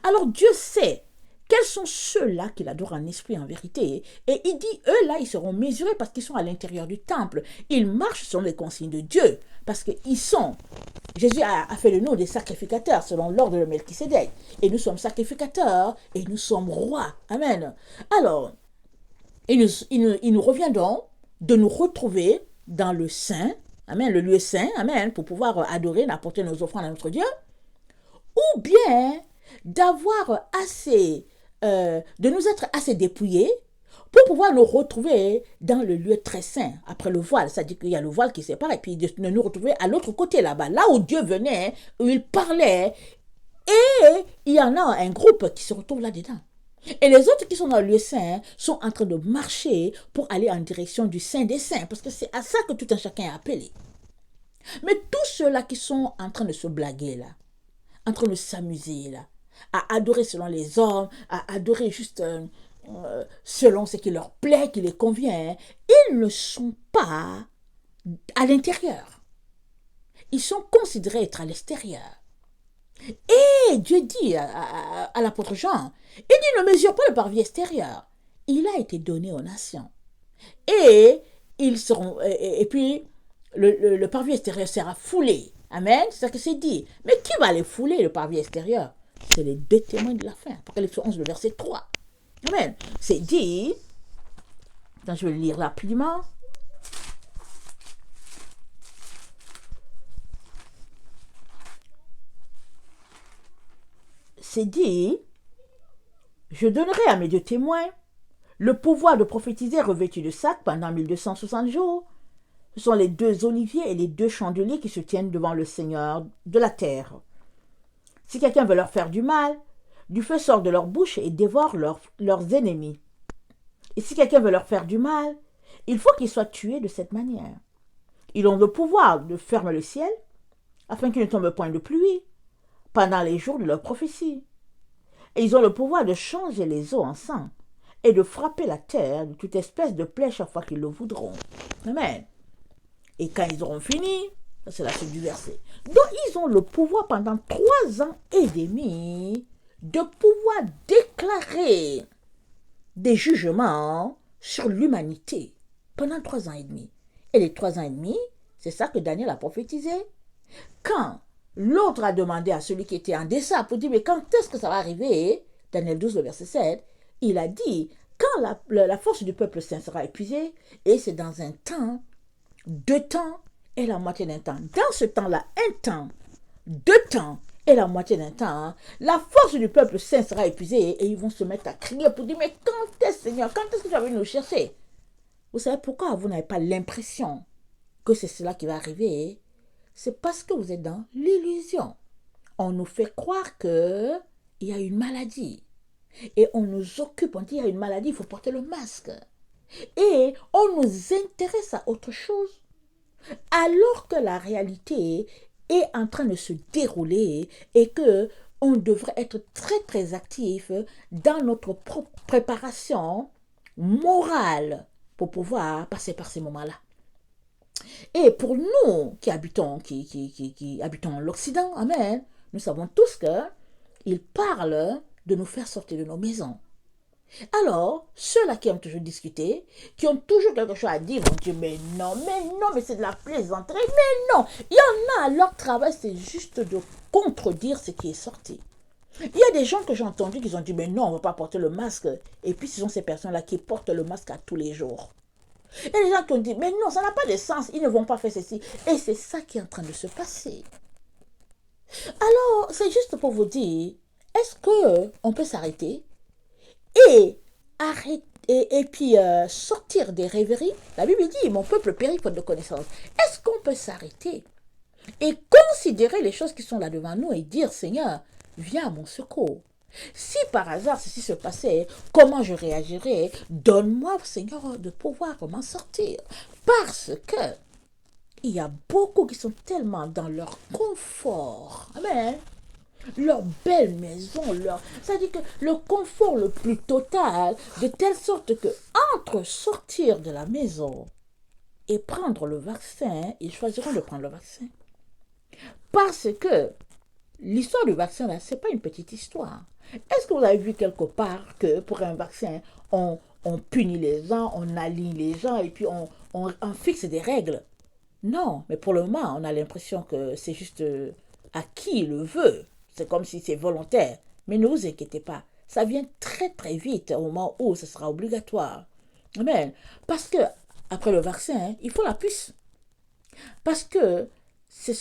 Alors Dieu sait quels sont ceux-là qui l'adorent en esprit et en vérité. Et il dit, eux-là, ils seront mesurés parce qu'ils sont à l'intérieur du temple. Ils marchent selon les consignes de Dieu. Parce qu'ils sont... Jésus a fait de nous des sacrificateurs selon l'ordre de Melchisédek. Et nous sommes sacrificateurs et nous sommes rois. Amen. Alors, il nous revient donc de nous retrouver dans le Saint, amen, le lieu saint, amen, pour pouvoir adorer, apporter nos offrandes à notre Dieu, ou bien d'avoir assez, de nous être assez dépouillés pour pouvoir nous retrouver dans le lieu très saint, après le voile, c'est-à-dire qu'il y a le voile qui sépare, et puis de nous retrouver à l'autre côté là-bas, là où Dieu venait, où il parlait, et il y en a un groupe qui se retrouve là-dedans. Et les autres qui sont dans le lieu saint sont en train de marcher pour aller en direction du Saint des Saints, parce que c'est à ça que tout un chacun est appelé. Mais tous ceux-là qui sont en train de se blaguer, là, en train de s'amuser, là, à adorer selon les hommes, à adorer juste selon ce qui leur plaît, qui les convient, ils ne sont pas à l'intérieur. Ils sont considérés être à l'extérieur. Et Dieu dit à l'apôtre Jean, il dit ne mesure pas le parvis extérieur. Il a été donné aux nations. Et ils seront, et puis le parvis extérieur sera foulé. Amen. C'est ça que c'est dit. Mais qui va les fouler, le parvis extérieur? C'est les deux témoins de la fin. Apocalypse 11, le verset 3. Amen. C'est dit, attends, je vais le lire rapidement. C'est dit, je donnerai à mes deux témoins le pouvoir de prophétiser revêtus de sac pendant 1260 jours. Ce sont les deux oliviers et les deux chandeliers qui se tiennent devant le Seigneur de la terre. Si quelqu'un veut leur faire du mal, du feu sort de leur bouche et dévore leurs ennemis. Et si quelqu'un veut leur faire du mal, il faut qu'ils soient tués de cette manière. Ils ont le pouvoir de fermer le ciel, afin qu'il ne tombe point de pluie, pendant les jours de leur prophétie. Et ils ont le pouvoir de changer les eaux en sang, et de frapper la terre de toute espèce de plaie chaque fois qu'ils le voudront. Amen. Et quand ils auront fini, ça c'est la suite du verset. Donc ils ont le pouvoir pendant 3 ans et demi de pouvoir déclarer des jugements sur l'humanité pendant 3 ans et demi. Et les 3 ans et demi, c'est ça que Daniel a prophétisé. Quand l'autre a demandé à celui qui était en dessin pour dire mais quand est-ce que ça va arriver, Daniel 12, le verset 7, il a dit quand la force du peuple saint sera épuisée, et c'est dans un temps, 2 temps et la moitié d'un temps. Dans ce temps-là, 1 temps, 2 temps et la moitié d'un temps, la force du peuple saint sera épuisée et ils vont se mettre à crier pour dire mais quand est-ce Seigneur, quand est-ce que tu vas venir nous chercher? Vous savez pourquoi vous n'avez pas l'impression que c'est cela qui va arriver? C'est parce que vous êtes dans l'illusion. On nous fait croire qu'il y a une maladie. Et on nous occupe, on dit il y a une maladie, il faut porter le masque. Et on nous intéresse à autre chose, alors que la réalité est en train de se dérouler et que on devrait être très très actif dans notre propre préparation morale pour pouvoir passer par ces moments-là. Et pour nous qui habitons, qui habitons l'Occident, amen, nous savons tous qu'il parle de nous faire sortir de nos maisons. Alors, ceux-là qui aiment toujours discuter, qui ont toujours quelque chose à dire, vont dire mais non, mais c'est de la plaisanterie, mais non. Il y en a, leur travail, c'est juste de contredire ce qui est sorti. Il y a des gens que j'ai entendus qui ont dit mais non, on ne va pas porter le masque. Et puis ce sont ces personnes-là qui portent le masque à tous les jours. Il y a des gens qui ont dit mais non, ça n'a pas de sens, ils ne vont pas faire ceci. Et c'est ça qui est en train de se passer. Alors, c'est juste pour vous dire, est-ce qu'on peut s'arrêter et arrêter et puis sortir des rêveries? La Bible dit, mon peuple périt faute de connaissance. Est-ce qu'on peut s'arrêter et considérer les choses qui sont là devant nous et dire, Seigneur, viens à mon secours? Si par hasard ceci se passait, comment je réagirais? Donne-moi, Seigneur, de pouvoir m'en sortir. Parce que il y a beaucoup qui sont tellement dans leur confort. Amen. Leur belle maison, c'est-à-dire que le confort le plus total, de telle sorte que entre sortir de la maison et prendre le vaccin, ils choisiront de prendre le vaccin. Parce que l'histoire du vaccin, là, c'est pas une petite histoire. Est-ce que vous avez vu quelque part que pour un vaccin, on punit les gens, on aligne les gens et puis on fixe des règles? Non, mais pour le moment, on a l'impression que c'est juste à qui le veut. C'est comme si c'est volontaire. Mais ne vous inquiétez pas, ça vient très très vite au moment où ce sera obligatoire. Amen. Parce que, après le vaccin, il faut la puce. Parce que c'est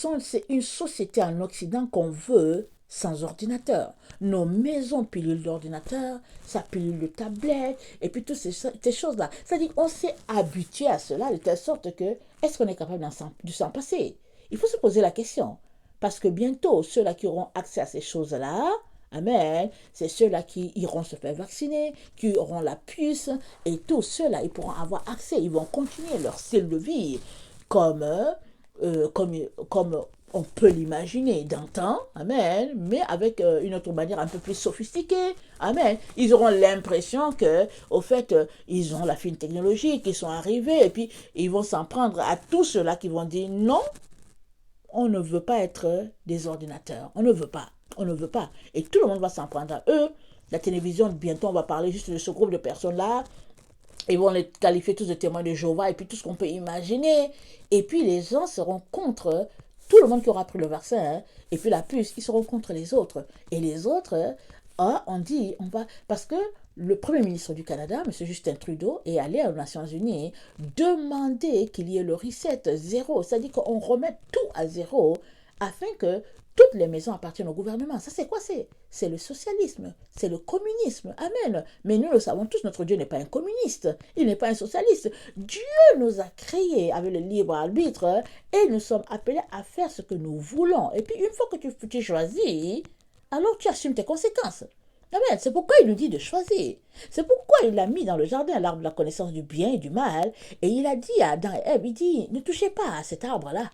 une société en Occident qu'on veut sans ordinateur. Nos maisons pilules d'ordinateur, ça pilule de tablettes, et puis toutes ces choses-là. C'est-à-dire qu'on s'est habitué à cela de telle sorte que, est-ce qu'on est capable de s'en passer? Il faut se poser la question. Parce que bientôt, ceux-là qui auront accès à ces choses-là, Amen. C'est ceux-là qui iront se faire vacciner, qui auront la puce, et tous ceux-là, ils pourront avoir accès, ils vont continuer leur style de vie comme, comme on peut l'imaginer d'antan, amen, mais avec une autre manière un peu plus sophistiquée, amen. Ils auront l'impression que, au fait, ils ont la fine technologie, qu'ils sont arrivés, et puis ils vont s'en prendre à tous ceux-là qui vont dire non, on ne veut pas être des ordinateurs, on ne veut pas. On ne veut pas. Et tout le monde va s'en prendre à eux. La télévision, bientôt, on va parler juste de ce groupe de personnes-là. Ils vont les qualifier tous de témoins de Jéhovah et puis tout ce qu'on peut imaginer. Et puis les gens seront contre tout le monde qui aura pris le vaccin. Hein. Et puis la puce, ils seront contre les autres. Et les autres, on dit, on va... Parce que le Premier ministre du Canada, M. Justin Trudeau, est allé aux Nations Unies demander qu'il y ait le reset zéro. C'est-à-dire qu'on remette tout à zéro afin que toutes les maisons appartiennent au gouvernement. Ça, c'est quoi? C'est le socialisme, c'est le communisme. Amen. Mais nous le savons tous, notre Dieu n'est pas un communiste, il n'est pas un socialiste. Dieu nous a créés avec le libre arbitre et nous sommes appelés à faire ce que nous voulons. Et puis, une fois que tu choisis, alors tu assumes tes conséquences. Amen. C'est pourquoi il nous dit de choisir. C'est pourquoi il a mis dans le jardin l'arbre de la connaissance du bien et du mal. Et il a dit à Adam et Ève, il dit, ne touchez pas à cet arbre-là.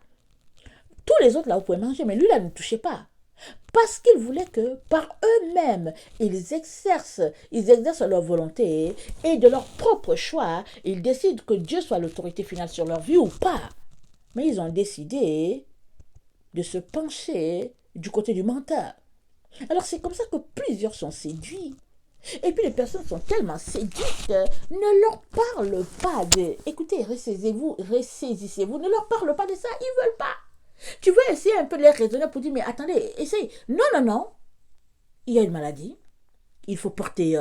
Tous les autres, là, vous pouvez manger, mais lui, là, ne touchez pas. Parce qu'il voulait que, par eux-mêmes, ils exercent leur volonté et de leur propre choix, ils décident que Dieu soit l'autorité finale sur leur vie ou pas. Mais ils ont décidé de se pencher du côté du menteur. Alors, c'est comme ça que plusieurs sont séduits. Et puis, les personnes sont tellement séduites, ne leur parle pas de... Écoutez, ressaisissez-vous, ne leur parle pas de ça, ils ne veulent pas. Tu veux essayer un peu de les raisonner pour dire, mais attendez, essaye. Non, non, non. Il y a une maladie. Il faut porter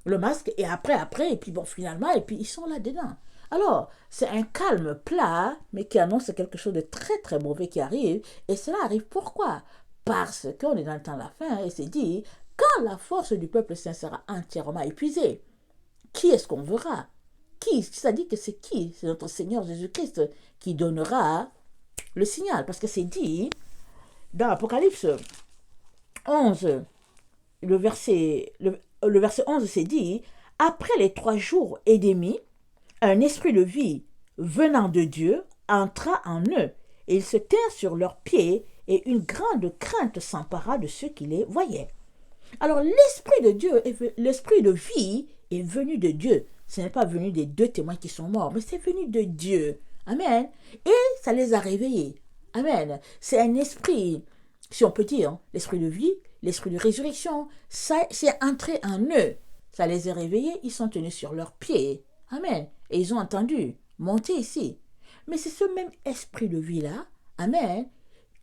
le masque. Et après, et puis bon, finalement, et puis ils sont là-dedans. Alors, c'est un calme plat, mais qui annonce quelque chose de très, très mauvais qui arrive. Et cela arrive pourquoi? Parce qu'on est dans le temps de la fin, et c'est dit, quand la force du peuple saint sera entièrement épuisée, qui est-ce qu'on verra? Qui? Ça dit que c'est qui? C'est notre Seigneur Jésus-Christ qui donnera le signal, parce que c'est dit dans Apocalypse 11, le verset 11, c'est dit, après les 3 jours et demi, un esprit de vie venant de Dieu entra en eux, et ils se tinrent sur leurs pieds, et une grande crainte s'empara de ceux qui les voyaient. Alors l'esprit de Dieu, l'esprit de vie est venu de Dieu. Ce n'est pas venu des 2 témoins qui sont morts, mais c'est venu de Dieu. Amen. Et ça les a réveillés. Amen. C'est un esprit, si on peut dire, l'esprit de vie, l'esprit de résurrection. Ça, c'est entré en eux. Ça les a réveillés. Ils sont tenus sur leurs pieds. Amen. Et ils ont entendu monter ici. Mais c'est ce même esprit de vie-là, amen,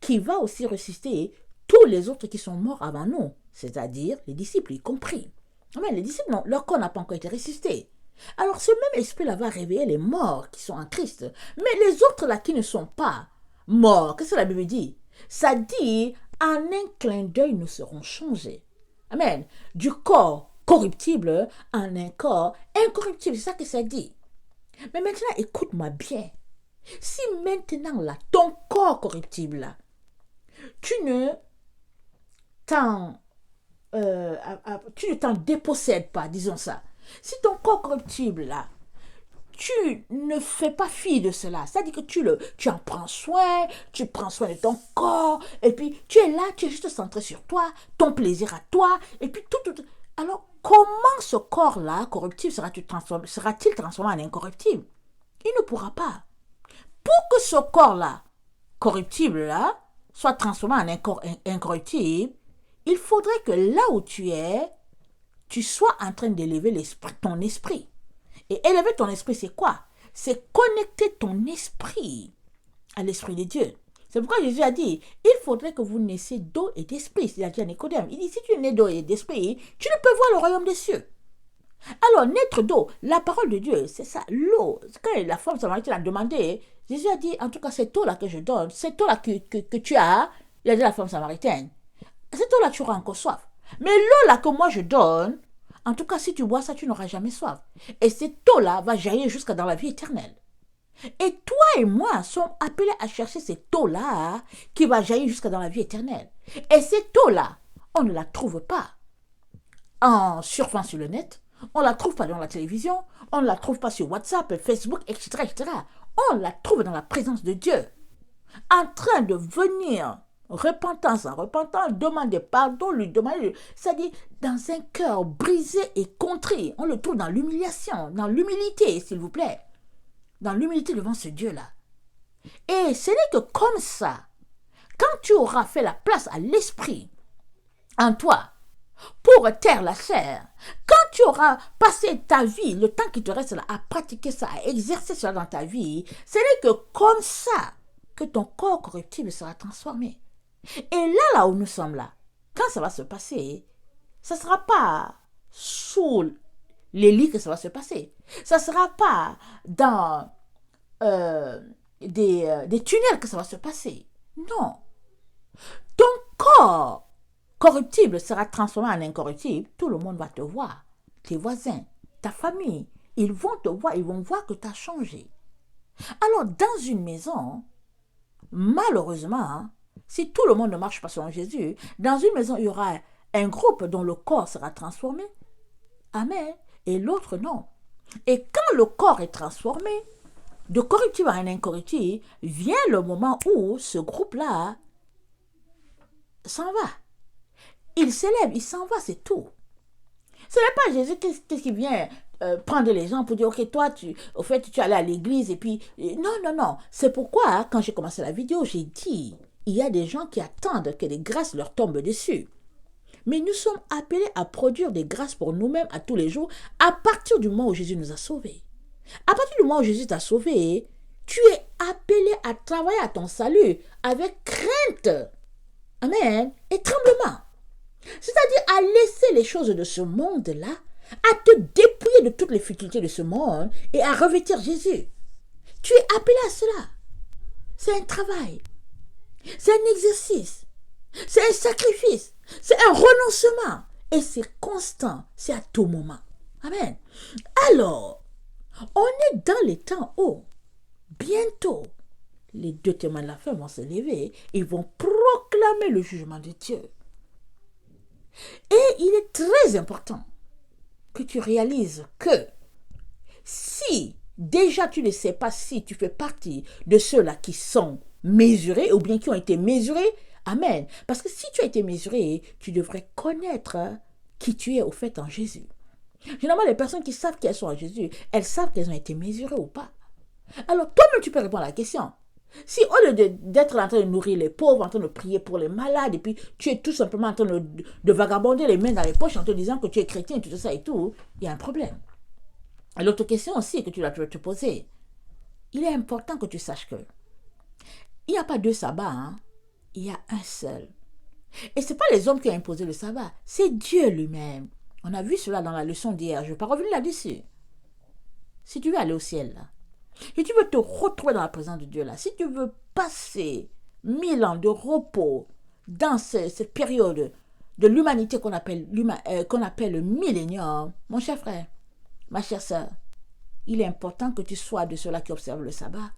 qui va aussi ressusciter tous les autres qui sont morts avant nous. C'est-à-dire les disciples, y compris. Amen. Les disciples, non, leur corps n'a pas encore été ressuscité. Alors ce même esprit-là va réveiller les morts qui sont en Christ. Mais les autres là qui ne sont pas morts, qu'est-ce que la Bible dit? Ça dit, en un clin d'œil, nous serons changés. Amen. Du corps corruptible en un corps incorruptible. C'est ça que ça dit. Mais maintenant, écoute-moi bien. Si maintenant là, ton corps corruptible là, tu ne t'en dépossèdes pas, disons ça. Si ton corps corruptible là, tu ne fais pas fi de cela, c'est-à-dire que tu en prends soin, tu prends soin de ton corps, et puis tu es là, tu es juste centré sur toi, ton plaisir à toi, et puis tout. Alors, comment ce corps-là, corruptible, sera-t-il transformé en incorruptible? Il ne pourra pas. Pour que ce corps-là, corruptible-là, soit transformé en incorruptible, il faudrait que là où tu es, tu sois en train d'élever ton esprit. Et élever ton esprit, c'est quoi? C'est connecter ton esprit à l'esprit de Dieu. C'est pourquoi Jésus a dit, il faudrait que vous naissiez d'eau et d'esprit. Il a dit à Nicodème, il dit, si tu es né d'eau et d'esprit, tu ne peux voir le royaume des cieux. Alors, naître d'eau, la parole de Dieu, c'est ça, l'eau. Quand la femme samaritaine a demandé, Jésus a dit, en tout cas, cette eau-là que je donne, cette eau-là que tu as, il a dit à la femme samaritaine, cette eau-là, tu auras encore soif. Mais l'eau-là que moi je donne, en tout cas, si tu bois ça, tu n'auras jamais soif. Et cette eau-là va jaillir jusqu'à dans la vie éternelle. Et toi et moi sommes appelés à chercher cette eau-là qui va jaillir jusqu'à dans la vie éternelle. Et cette eau-là, on ne la trouve pas en surfant sur le net, on ne la trouve pas dans la télévision, on ne la trouve pas sur WhatsApp, Facebook, etc., etc. On la trouve dans la présence de Dieu, en train de venir, repentance en repentant, demander pardon, lui demander, c'est-à-dire dans un cœur brisé et contrit. On le trouve dans l'humiliation, dans l'humilité, s'il vous plaît, dans l'humilité devant ce Dieu-là. Et ce n'est que comme ça, quand tu auras fait la place à l'esprit en toi, pour taire la chair, quand tu auras passé ta vie, le temps qui te reste là, à pratiquer ça, à exercer cela dans ta vie, ce n'est que comme ça que ton corps corruptible sera transformé. Et là où nous sommes là, quand ça va se passer, ça ne sera pas sous les lits que ça va se passer. Ça ne sera pas dans des tunnels que ça va se passer. Non. Ton corps corruptible sera transformé en incorruptible, tout le monde va te voir. Tes voisins, ta famille, ils vont te voir, ils vont voir que tu as changé. Alors, dans une maison, malheureusement, si tout le monde ne marche pas selon Jésus, dans une maison, il y aura un groupe dont le corps sera transformé. Amen. Et l'autre, non. Et quand le corps est transformé, de corruptible à un incorruptible, vient le moment où ce groupe-là s'en va. Il s'élève, il s'en va, c'est tout. Ce n'est pas Jésus qui vient prendre les gens pour dire, ok, toi, tu allais à l'église et puis... Non. C'est pourquoi, quand j'ai commencé la vidéo, j'ai dit, il y a des gens qui attendent que les grâces leur tombent dessus. Mais nous sommes appelés à produire des grâces pour nous-mêmes à tous les jours à partir du moment où Jésus nous a sauvés. À partir du moment où Jésus t'a sauvé, tu es appelé à travailler à ton salut avec crainte. Amen. Et tremblement. C'est-à-dire à laisser les choses de ce monde-là, à te dépouiller de toutes les futilités de ce monde et à revêtir Jésus. Tu es appelé à cela. C'est un travail. C'est un exercice. C'est un sacrifice. C'est un renoncement. Et c'est constant. C'est à tout moment. Amen. Alors, on est dans les temps où, bientôt, les deux témoins de la fin vont se lever. Ils vont proclamer le jugement de Dieu. Et il est très important que tu réalises que si déjà tu ne sais pas si tu fais partie de ceux-là qui sont mesurés ou bien qui ont été mesurés, amen. Parce que si tu as été mesuré, tu devrais connaître qui tu es au fait en Jésus. Généralement, les personnes qui savent qu'elles sont en Jésus, elles savent qu'elles ont été mesurées ou pas. Alors toi-même, tu peux répondre à la question. Si au lieu d'être en train de nourrir les pauvres, en train de prier pour les malades, et puis tu es tout simplement en train de vagabonder les mains dans les poches en te disant que tu es chrétien et tout ça et tout, il y a un problème. Et l'autre question aussi que tu dois te poser, il est important que tu saches que il n'y a pas deux sabbats, hein? Il y a un seul. Et ce n'est pas les hommes qui ont imposé le sabbat, c'est Dieu lui-même. On a vu cela dans la leçon d'hier, je ne vais pas revenir là-dessus. Si tu veux aller au ciel, là, si tu veux te retrouver dans la présence de Dieu là, si tu veux passer 1000 ans de repos dans cette période de l'humanité qu'on appelle le millénium, mon cher frère, ma chère sœur, il est important que tu sois de ceux-là qui observent le sabbat.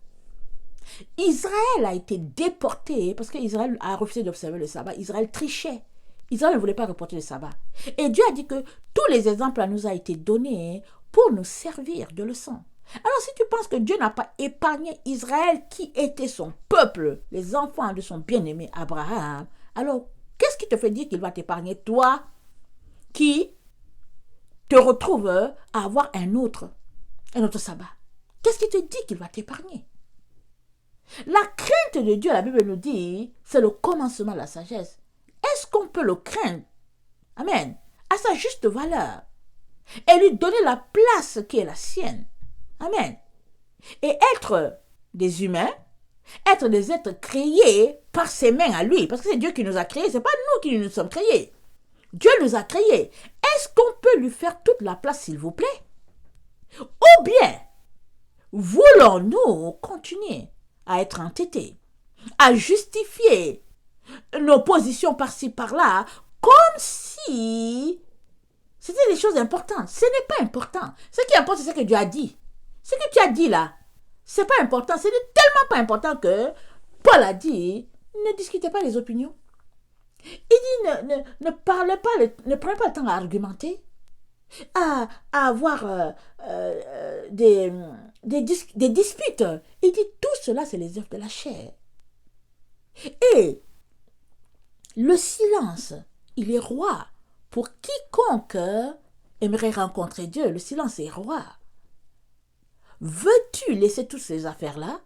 Israël a été déporté parce qu'Israël a refusé d'observer le sabbat. Israël trichait. Israël ne voulait pas reporter le sabbat. Et Dieu a dit que tous les exemples nous ont été donnés pour nous servir de leçon. Alors si tu penses que Dieu n'a pas épargné Israël qui était son peuple, les enfants de son bien-aimé Abraham, alors qu'est-ce qui te fait dire qu'il va t'épargner toi qui te retrouves à avoir un autre sabbat? Qu'est-ce qui te dit qu'il va t'épargner? La crainte de Dieu, la Bible nous dit, c'est le commencement de la sagesse. Est-ce qu'on peut le craindre? Amen. À sa juste valeur. Et lui donner la place qui est la sienne. Amen. Et être des humains, être des êtres créés par ses mains à lui. Parce que c'est Dieu qui nous a créés, ce n'est pas nous qui nous sommes créés. Dieu nous a créés. Est-ce qu'on peut lui faire toute la place, s'il vous plaît? Ou bien, voulons-nous continuer à être entêtés, à justifier nos positions par-ci, par-là, comme si c'était des choses importantes? Ce n'est pas important. Ce qui importe, c'est ce que Dieu a dit. Ce que tu as dit là, ce n'est pas important. Ce n'est tellement pas important que Paul a dit, ne discutez pas les opinions. Il dit, ne parlez pas, ne prenez pas le temps à argumenter, à avoir des disputes. Il dit, tout cela, c'est les œuvres de la chair. Et le silence, il est roi. Pour quiconque aimerait rencontrer Dieu, le silence est roi. Veux-tu laisser toutes ces affaires-là?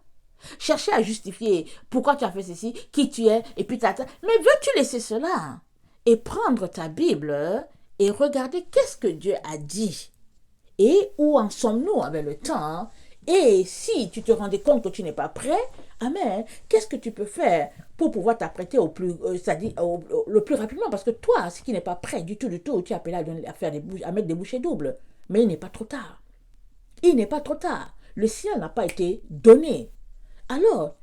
Chercher à justifier pourquoi tu as fait ceci, qui tu es, et puis mais veux-tu laisser cela? Et prendre ta Bible et regarder qu'est-ce que Dieu a dit. Et où en sommes-nous avec le temps? Et si tu te rendais compte que tu n'es pas prêt, amen, qu'est-ce que tu peux faire pour pouvoir t'apprêter au plus, c'est-à-dire le plus rapidement? Parce que toi, ce qui n'est pas prêt du tout, tu es appelé à mettre des bouchées doubles. Mais il n'est pas trop tard. Il n'est pas trop tard. Le ciel n'a pas été donné. Alors,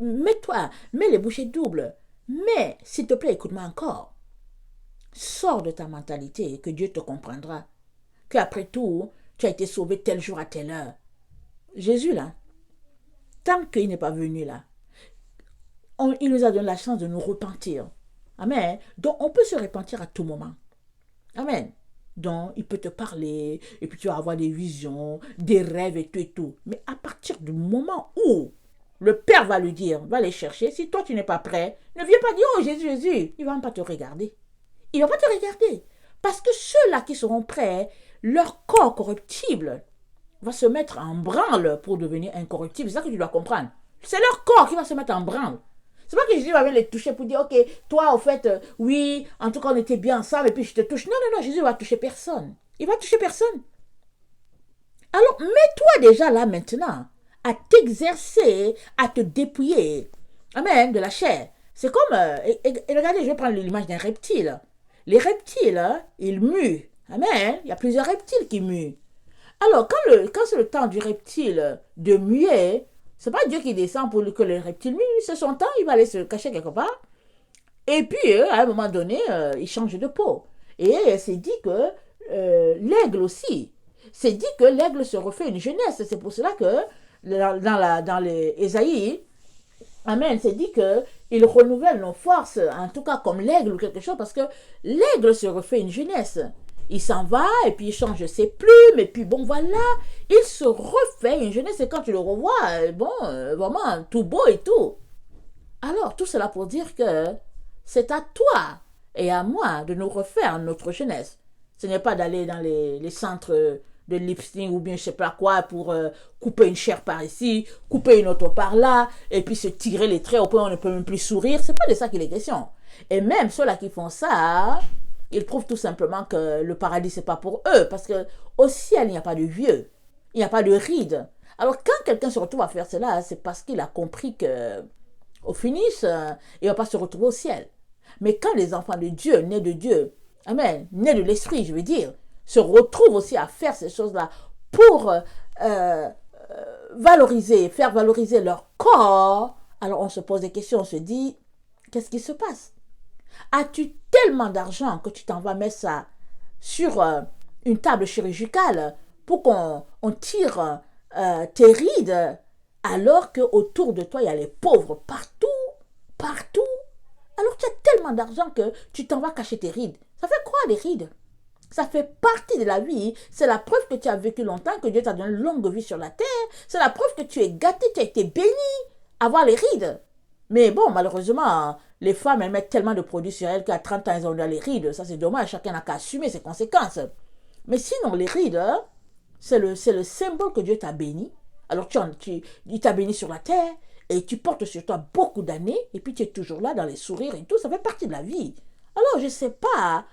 mets les bouchées doubles. Mais, s'il te plaît, écoute-moi encore. Sors de ta mentalité que Dieu te comprendra. Qu'après tout, tu as été sauvé tel jour à telle heure. Jésus, là, tant qu'il n'est pas venu là, il nous a donné la chance de nous repentir. Amen. Donc, on peut se repentir à tout moment. Amen. Donc, il peut te parler, et puis tu vas avoir des visions, des rêves et tout et tout. Mais à partir du moment où le Père va lui dire, va les chercher, si toi tu n'es pas prêt, ne viens pas dire, oh Jésus, Jésus, il ne va même pas te regarder. Il ne va pas te regarder. Parce que ceux-là qui seront prêts, leur corps corruptible va se mettre en branle pour devenir incorruptible. C'est ça que tu dois comprendre. C'est leur corps qui va se mettre en branle. C'est pas que Jésus va les toucher pour dire, ok, toi, au fait, oui, en tout cas, on était bien ensemble et puis je te touche. Non, non, non, Jésus va toucher personne. Il va toucher personne. Alors, mets-toi déjà là maintenant à t'exercer, à te dépouiller. Amen, de la chair. C'est comme, et regardez, je vais prendre l'image d'un reptile. Les reptiles, ils muent. Amen, il y a plusieurs reptiles qui muent. Alors, quand c'est le temps du reptile de muer, c'est pas Dieu qui descend pour que le reptile mue, c'est son temps, il va aller se cacher quelque part. Et puis, à un moment donné, il change de peau. Et c'est dit que l'aigle aussi, c'est dit que l'aigle se refait une jeunesse. C'est pour cela que dans les Ésaïe, amen, c'est dit que il renouvelle nos forces, en tout cas comme l'aigle ou quelque chose, parce que l'aigle se refait une jeunesse. Il s'en va et puis il change ses plumes et puis bon voilà, il se refait une jeunesse et quand tu le revois, bon, vraiment tout beau et tout. Alors tout cela pour dire que c'est à toi et à moi de nous refaire notre jeunesse. Ce n'est pas d'aller dans les centres de lifting ou bien je sais pas quoi pour couper une chair par ici, couper une autre par là et puis se tirer les traits au point où on ne peut même plus sourire. C'est pas de ça qu'il est question. Et même ceux-là qui font ça, ils prouvent tout simplement que le paradis, c'est pas pour eux. Parce que au ciel, il n'y a pas de vieux. Il n'y a pas de rides. Alors, quand quelqu'un se retrouve à faire cela, c'est parce qu'il a compris que, au finish, il ne va pas se retrouver au ciel. Mais quand les enfants de Dieu, nés de Dieu, amen, nés de l'esprit, je veux dire, se retrouvent aussi à faire ces choses-là pour valoriser, faire valoriser leur corps, alors on se pose des questions, on se dit, qu'est-ce qui se passe? As-tu tellement d'argent que tu t'en vas mettre ça sur une table chirurgicale pour qu'on tire tes rides alors qu'autour de toi, il y a les pauvres partout, partout. Alors tu as tellement d'argent que tu t'en vas cacher tes rides. Ça fait quoi les rides? Ça fait partie de la vie. C'est la preuve que tu as vécu longtemps, que Dieu t'a donné une longue vie sur la terre. C'est la preuve que tu es gâté, tu as été béni à avoir les rides. Mais bon, malheureusement, les femmes, elles mettent tellement de produits sur elles qu'à 30 ans, elles ont les rides. Ça, c'est dommage. Chacun n'a qu'à assumer ses conséquences. Mais sinon, les rides, c'est le symbole que Dieu t'a béni. Alors, il t'a béni sur la terre et tu portes sur toi beaucoup d'années et puis tu es toujours là dans les sourires et tout. Ça fait partie de la vie. Alors, je ne sais pas,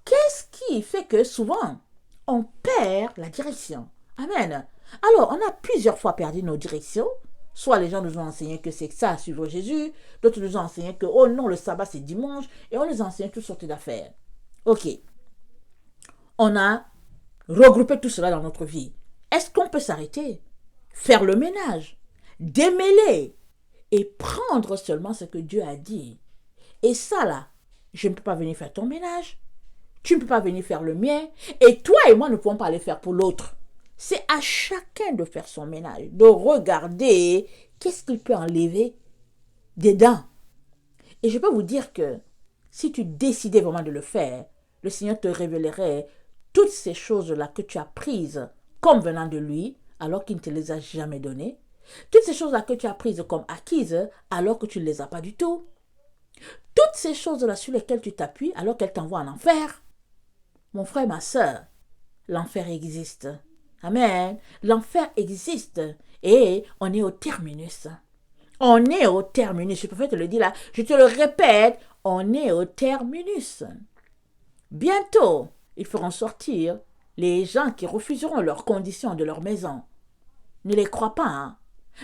qu'est-ce qui fait que souvent, on perd la direction? Amen. Alors, on a plusieurs fois perdu nos directions. Soit les gens nous ont enseigné que c'est ça, suivre Jésus. D'autres nous ont enseigné que, oh non, le sabbat c'est dimanche. Et on nous a enseigné toutes sortes d'affaires. Ok. On a regroupé tout cela dans notre vie. Est-ce qu'on peut s'arrêter? Faire le ménage. Démêler. Et prendre seulement ce que Dieu a dit. Et ça là, je ne peux pas venir faire ton ménage. Tu ne peux pas venir faire le mien. Et toi et moi ne pouvons pas aller faire pour l'autre. C'est à chacun de faire son ménage, de regarder qu'est-ce qu'il peut enlever dedans. Et je peux vous dire que si tu décidais vraiment de le faire, le Seigneur te révélerait toutes ces choses-là que tu as prises comme venant de lui, alors qu'il ne te les a jamais données. Toutes ces choses-là que tu as prises comme acquises, alors que tu ne les as pas du tout. Toutes ces choses-là sur lesquelles tu t'appuies, alors qu'elle t'envoie en enfer. Mon frère, ma soeur, l'enfer existe. Amen. L'enfer existe. Et on est au terminus. On est au terminus. Je préfère te le dire là. Je te le répète. On est au terminus. Bientôt, ils feront sortir les gens qui refuseront leurs conditions de leur maison. Ne les crois pas. Hein?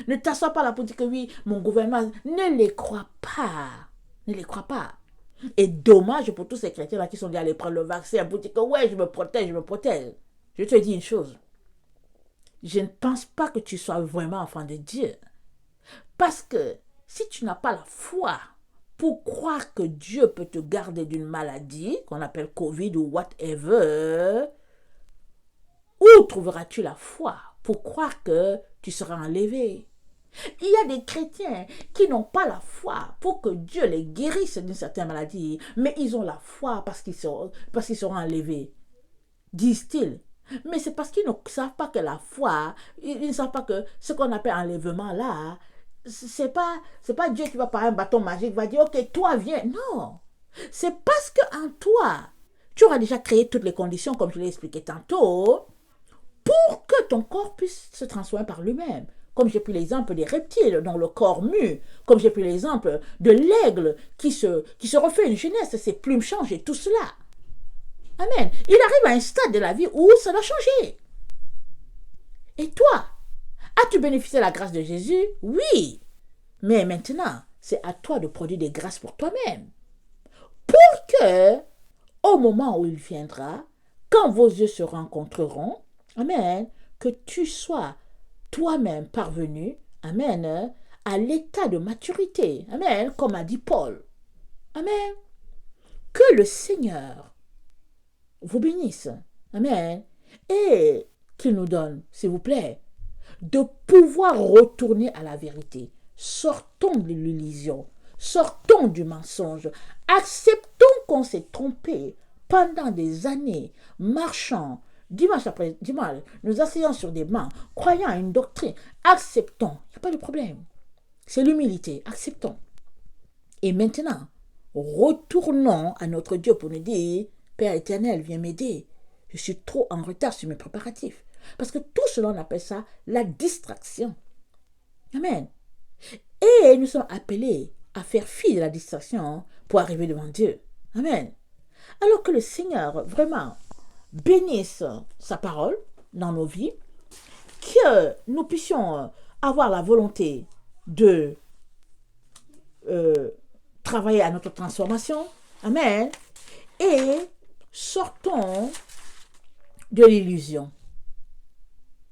Ne t'assois pas là pour dire que oui, mon gouvernement. Ne les crois pas. Ne les crois pas. Et dommage pour tous ces chrétiens-là qui sont allés prendre le vaccin pour dire que ouais, je me protège, je me protège. Je te dis une chose. Je ne pense pas que tu sois vraiment enfant de Dieu. Parce que si tu n'as pas la foi pour croire que Dieu peut te garder d'une maladie, qu'on appelle Covid ou whatever, où trouveras-tu la foi pour croire que tu seras enlevé? Il y a des chrétiens qui n'ont pas la foi pour que Dieu les guérisse d'une certaine maladie, mais ils ont la foi parce qu'ils seront enlevés, disent-ils. Mais c'est parce qu'ils ne savent pas que la foi, ils ne savent pas que ce qu'on appelle enlèvement là, c'est pas Dieu qui va par un bâton magique, va dire ok, toi viens. Non, c'est parce qu'en toi, tu auras déjà créé toutes les conditions, comme je l'ai expliqué tantôt, pour que ton corps puisse se transformer par lui-même. Comme j'ai pris l'exemple des reptiles dont le corps mue, comme j'ai pris l'exemple de l'aigle qui se refait une jeunesse, ses plumes changent et tout cela. Amen. Il arrive à un stade de la vie où ça doit changer. Et toi, as-tu bénéficié de la grâce de Jésus? Oui. Mais maintenant, c'est à toi de produire des grâces pour toi-même. Pour que, au moment où il viendra, quand vos yeux se rencontreront, amen, que tu sois toi-même parvenu, amen, à l'état de maturité, amen, comme a dit Paul. Amen. Que le Seigneur vous bénisse, amen, et qu'il nous donne, s'il vous plaît, de pouvoir retourner à la vérité. Sortons de l'illusion, sortons du mensonge, acceptons qu'on s'est trompé pendant des années, marchant dimanche après dimanche, nous asseyons sur des bancs, croyant à une doctrine, acceptons, il n'y a pas de problème. C'est l'humilité, acceptons. Et maintenant, retournons à notre Dieu pour nous dire, Père éternel, viens m'aider. Je suis trop en retard sur mes préparatifs. Parce que tout cela, on appelle ça la distraction. Amen. Et nous sommes appelés à faire fi de la distraction pour arriver devant Dieu. Amen. Alors que le Seigneur, vraiment, bénisse sa parole dans nos vies, que nous puissions avoir la volonté de travailler à notre transformation. Amen. Et sortons de l'illusion.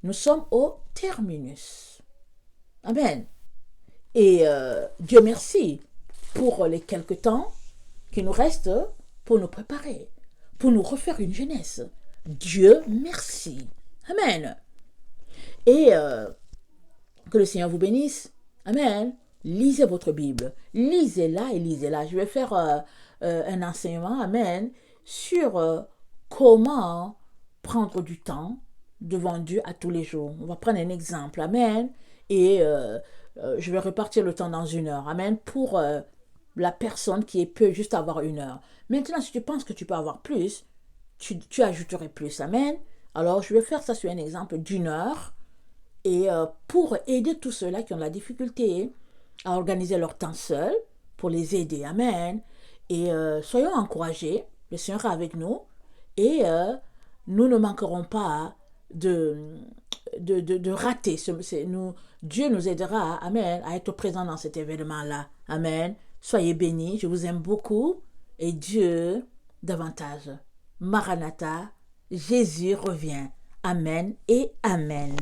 Nous sommes au terminus. Amen. Et Dieu merci pour les quelques temps qui nous restent pour nous préparer, pour nous refaire une jeunesse. Dieu merci. Amen. Et que le Seigneur vous bénisse. Amen. Lisez votre Bible. Lisez-la et lisez-la. Je vais faire un enseignement, amen, sur comment prendre du temps devant Dieu à tous les jours. On va prendre un exemple, amen, et je vais repartir le temps dans 1 heure, amen, pour la personne qui peut juste avoir 1 heure. Maintenant, si tu penses que tu peux avoir plus, tu ajouterais plus, amen. Alors, je vais faire ça sur un exemple d'1 heure, et pour aider tous ceux-là qui ont la difficulté à organiser leur temps seul, pour les aider, amen. Et soyons encouragés, le Seigneur est avec nous, et nous ne manquerons pas de rater. Dieu nous aidera, amen, à être présents dans cet événement-là, amen. Soyez bénis, je vous aime beaucoup, et Dieu davantage. Maranatha, Jésus revient, amen et amen.